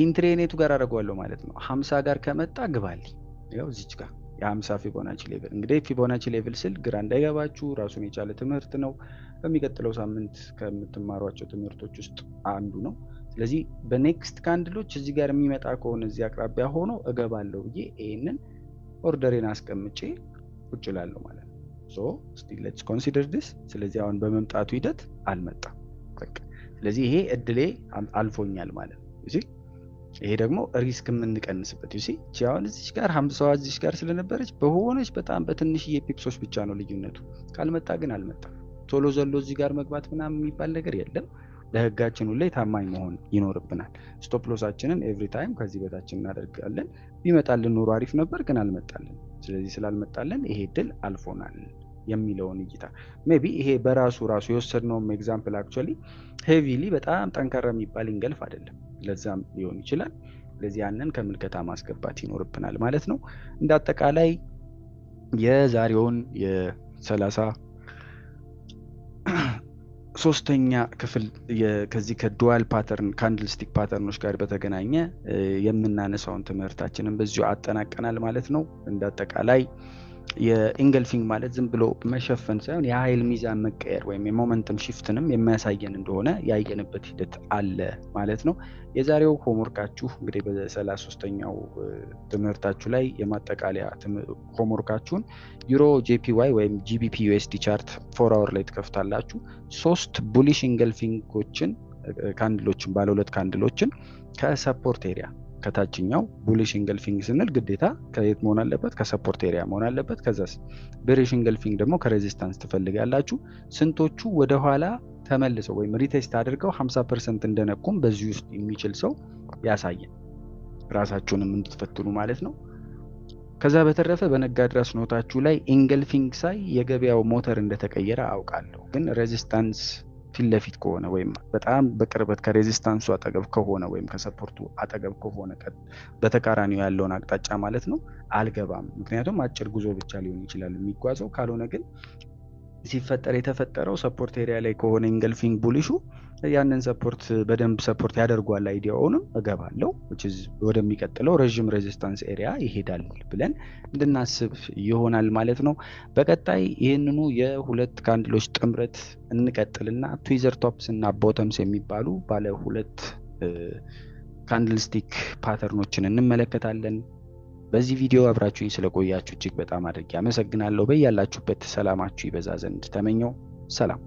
ኢንትሬኔቱ ጋር አደርገዋለሁ ማለት ነው። 50 ጋር ከመጣ ግባልኝ። ያው እዚች ጋር የ50 ፊቦናቺ ሌቭል። እንግዲህ ፊቦናቺ ሌቭል ስል ግራ እንዳይገባችሁ ራሱን የቻለ ትምህርት ነው። በሚቀጥለው ሳምንት ከምትማሯቸው ትምህርቶች ውስጥ አንዱ ነው። ስለዚህ በኔክስት ካንድሎች እዚህ ጋር የሚመጣ ከሆነ እዚህ አቅራቢያ ሆኖ እገባለሁ ብዬ ይሄንን ኦርደሬን አስቀምጬ ቁጭ እላለሁ ማለት ነው። ሶ still let's consider this። ስለዚህ አሁን በመምጣቱ ሂደት አልመጣም በቃ። ስለዚህ ይሄ እድሌ አልፎኛል ማለት ነው። እሺ ይሄ ደግሞ ሪስክ የምንቀንስበት you see አሁን እዚህ ጋር 50 እዚህ ጋር ስለነበረች በሆነች በጣም በትንሽዬ ፒፕሶች ብቻ ነው ልዩነቱ። ካልመጣ ግን አልመጣም። ቶሎ ዘሎ እዚህ ጋር መግባት ምናምን የሚባል ነገር የለም። ለህጋችን ሁሌ ታማኝ መሆን ይኖርብናል። ስቶፕ ሎሳችንን ኤቭሪ ታይም ከዚህ በታች እናደርጋለን። ቢመጣልን ኖሮ አሪፍ ነበር ግን አልመጣልን። ስለዚህ ስላልመጣልን ይሄ ድል አልፎናል የሚለውን እይታ ሜቢ ይሄ በራሱ የወሰድነው ኤግዛምፕል አክቹአሊ ሄቪሊ በጣም ጠንካራ የሚባል ኢንገልፍ አይደለም። ለዛም ሊሆን ይችላል። ስለዚህ ያንን ከምልከታ ማስገባት ይኖርብናል ማለት ነው። እንዳጠቃላይ የዛሬውን የ30 ሶስተኛ ክፍል ከዚህ ከዱዋል ፓተርን ካንድልስቲክ ፓተርኖች ጋር በተገናኘ የምናነሳውን ትምህርታችንን በዚሁ አጠናቀናል ማለት ነው። እንዳጠቃላይ የኢንገልፊንግ ማለት ዝም ብሎ መሸፈን ሳይሆን የኃይል ሚዛን መቀየር ወይም የሞመንተም ሽፍትንም የሚያሳየን እንደሆነ ያየንበት ሂደት አለ ማለት ነው። የዛሬው ሆምወርካችሁ እንግዲህ በ33ኛው ትምህርታችሁ ላይ የማጠቃለያ ሆምወርካችሁን ዩሮ ጄፒዋይ ወይም ጂቢፒ ዩኤስዲ ቻርት 4 አወር ላይ ትከፍታላችሁ። 3 ቡሊሽ ኢንገልፊንጎችን ካንድሎችን ባለ 2 ካንድሎችን ከሰፖርት ኤሪያ ከታችኛው ቡሊሽ ኢንገልፊንግ ስንል ግዴታ ከየት መሆን አለበት? ከሰፖርት ኤሪያ መሆን አለበት። ከዛስ ቤሪሽ ኢንገልፊንግ ደግሞ ከሬዚስታንስ ትፈልጋላችሁ። ስንቶቹ ወደ ኋላ ተመልሰው ወይም ሪቴስት አድርገው 50% እንደነቁም በዚህ ውስጥ የሚችል ሰው ያሳየን፣ ራሳችሁንም እንድትፈትኑ ማለት ነው። ከዛ በተረፈ በነጋድራስ ኖታችሁ ላይ ኢንገልፊንግ ሳይ የገበያው ሞተር እንደተቀየረ አውቃለሁ። ግን ሬዚስታንስ ፊት ለፊት ከሆነ ወይም በጣም በቅርበት ከሬዚስታንሱ አጠገብ ከሆነ ወይም ከሰፖርቱ አጠገብ ከሆነ በተቃራኒው ያለውን አቅጣጫ ማለት ነው አልገባም። ምክንያቱም አጭር ጉዞ ብቻ ሊሆን ይችላል የሚጓዘው። ካልሆነ ግን ሲፈጠር የተፈጠረው ሰፖርት ኤሪያ ላይ ከሆነ ኢንገልፊንግ ቡሊሹ ያንን ሰፖርት በደንብ ሰፖርት ያደርጓል አይዲያውንም እገባለሁ ወደሚቀጥለው ረዥም ሬዚስታንስ ኤሪያ ይሄዳል ብለን እንድናስብ ይሆናል ማለት ነው። በቀጣይ ይህንኑ የሁለት ካንድሎች ጥምረት እንቀጥልና ትዊዘር ቶፕስ እና ቦተምስ የሚባሉ ባለ ሁለት ካንድልስቲክ ፓተርኖችን እንመለከታለን። በዚህ ቪዲዮ አብራችሁኝ ስለቆያችሁ እጅግ በጣም አድርጌ አመሰግናለሁ። በያላችሁበት ሰላማችሁ ይበዛ ዘንድ ተመኘው። ሰላም።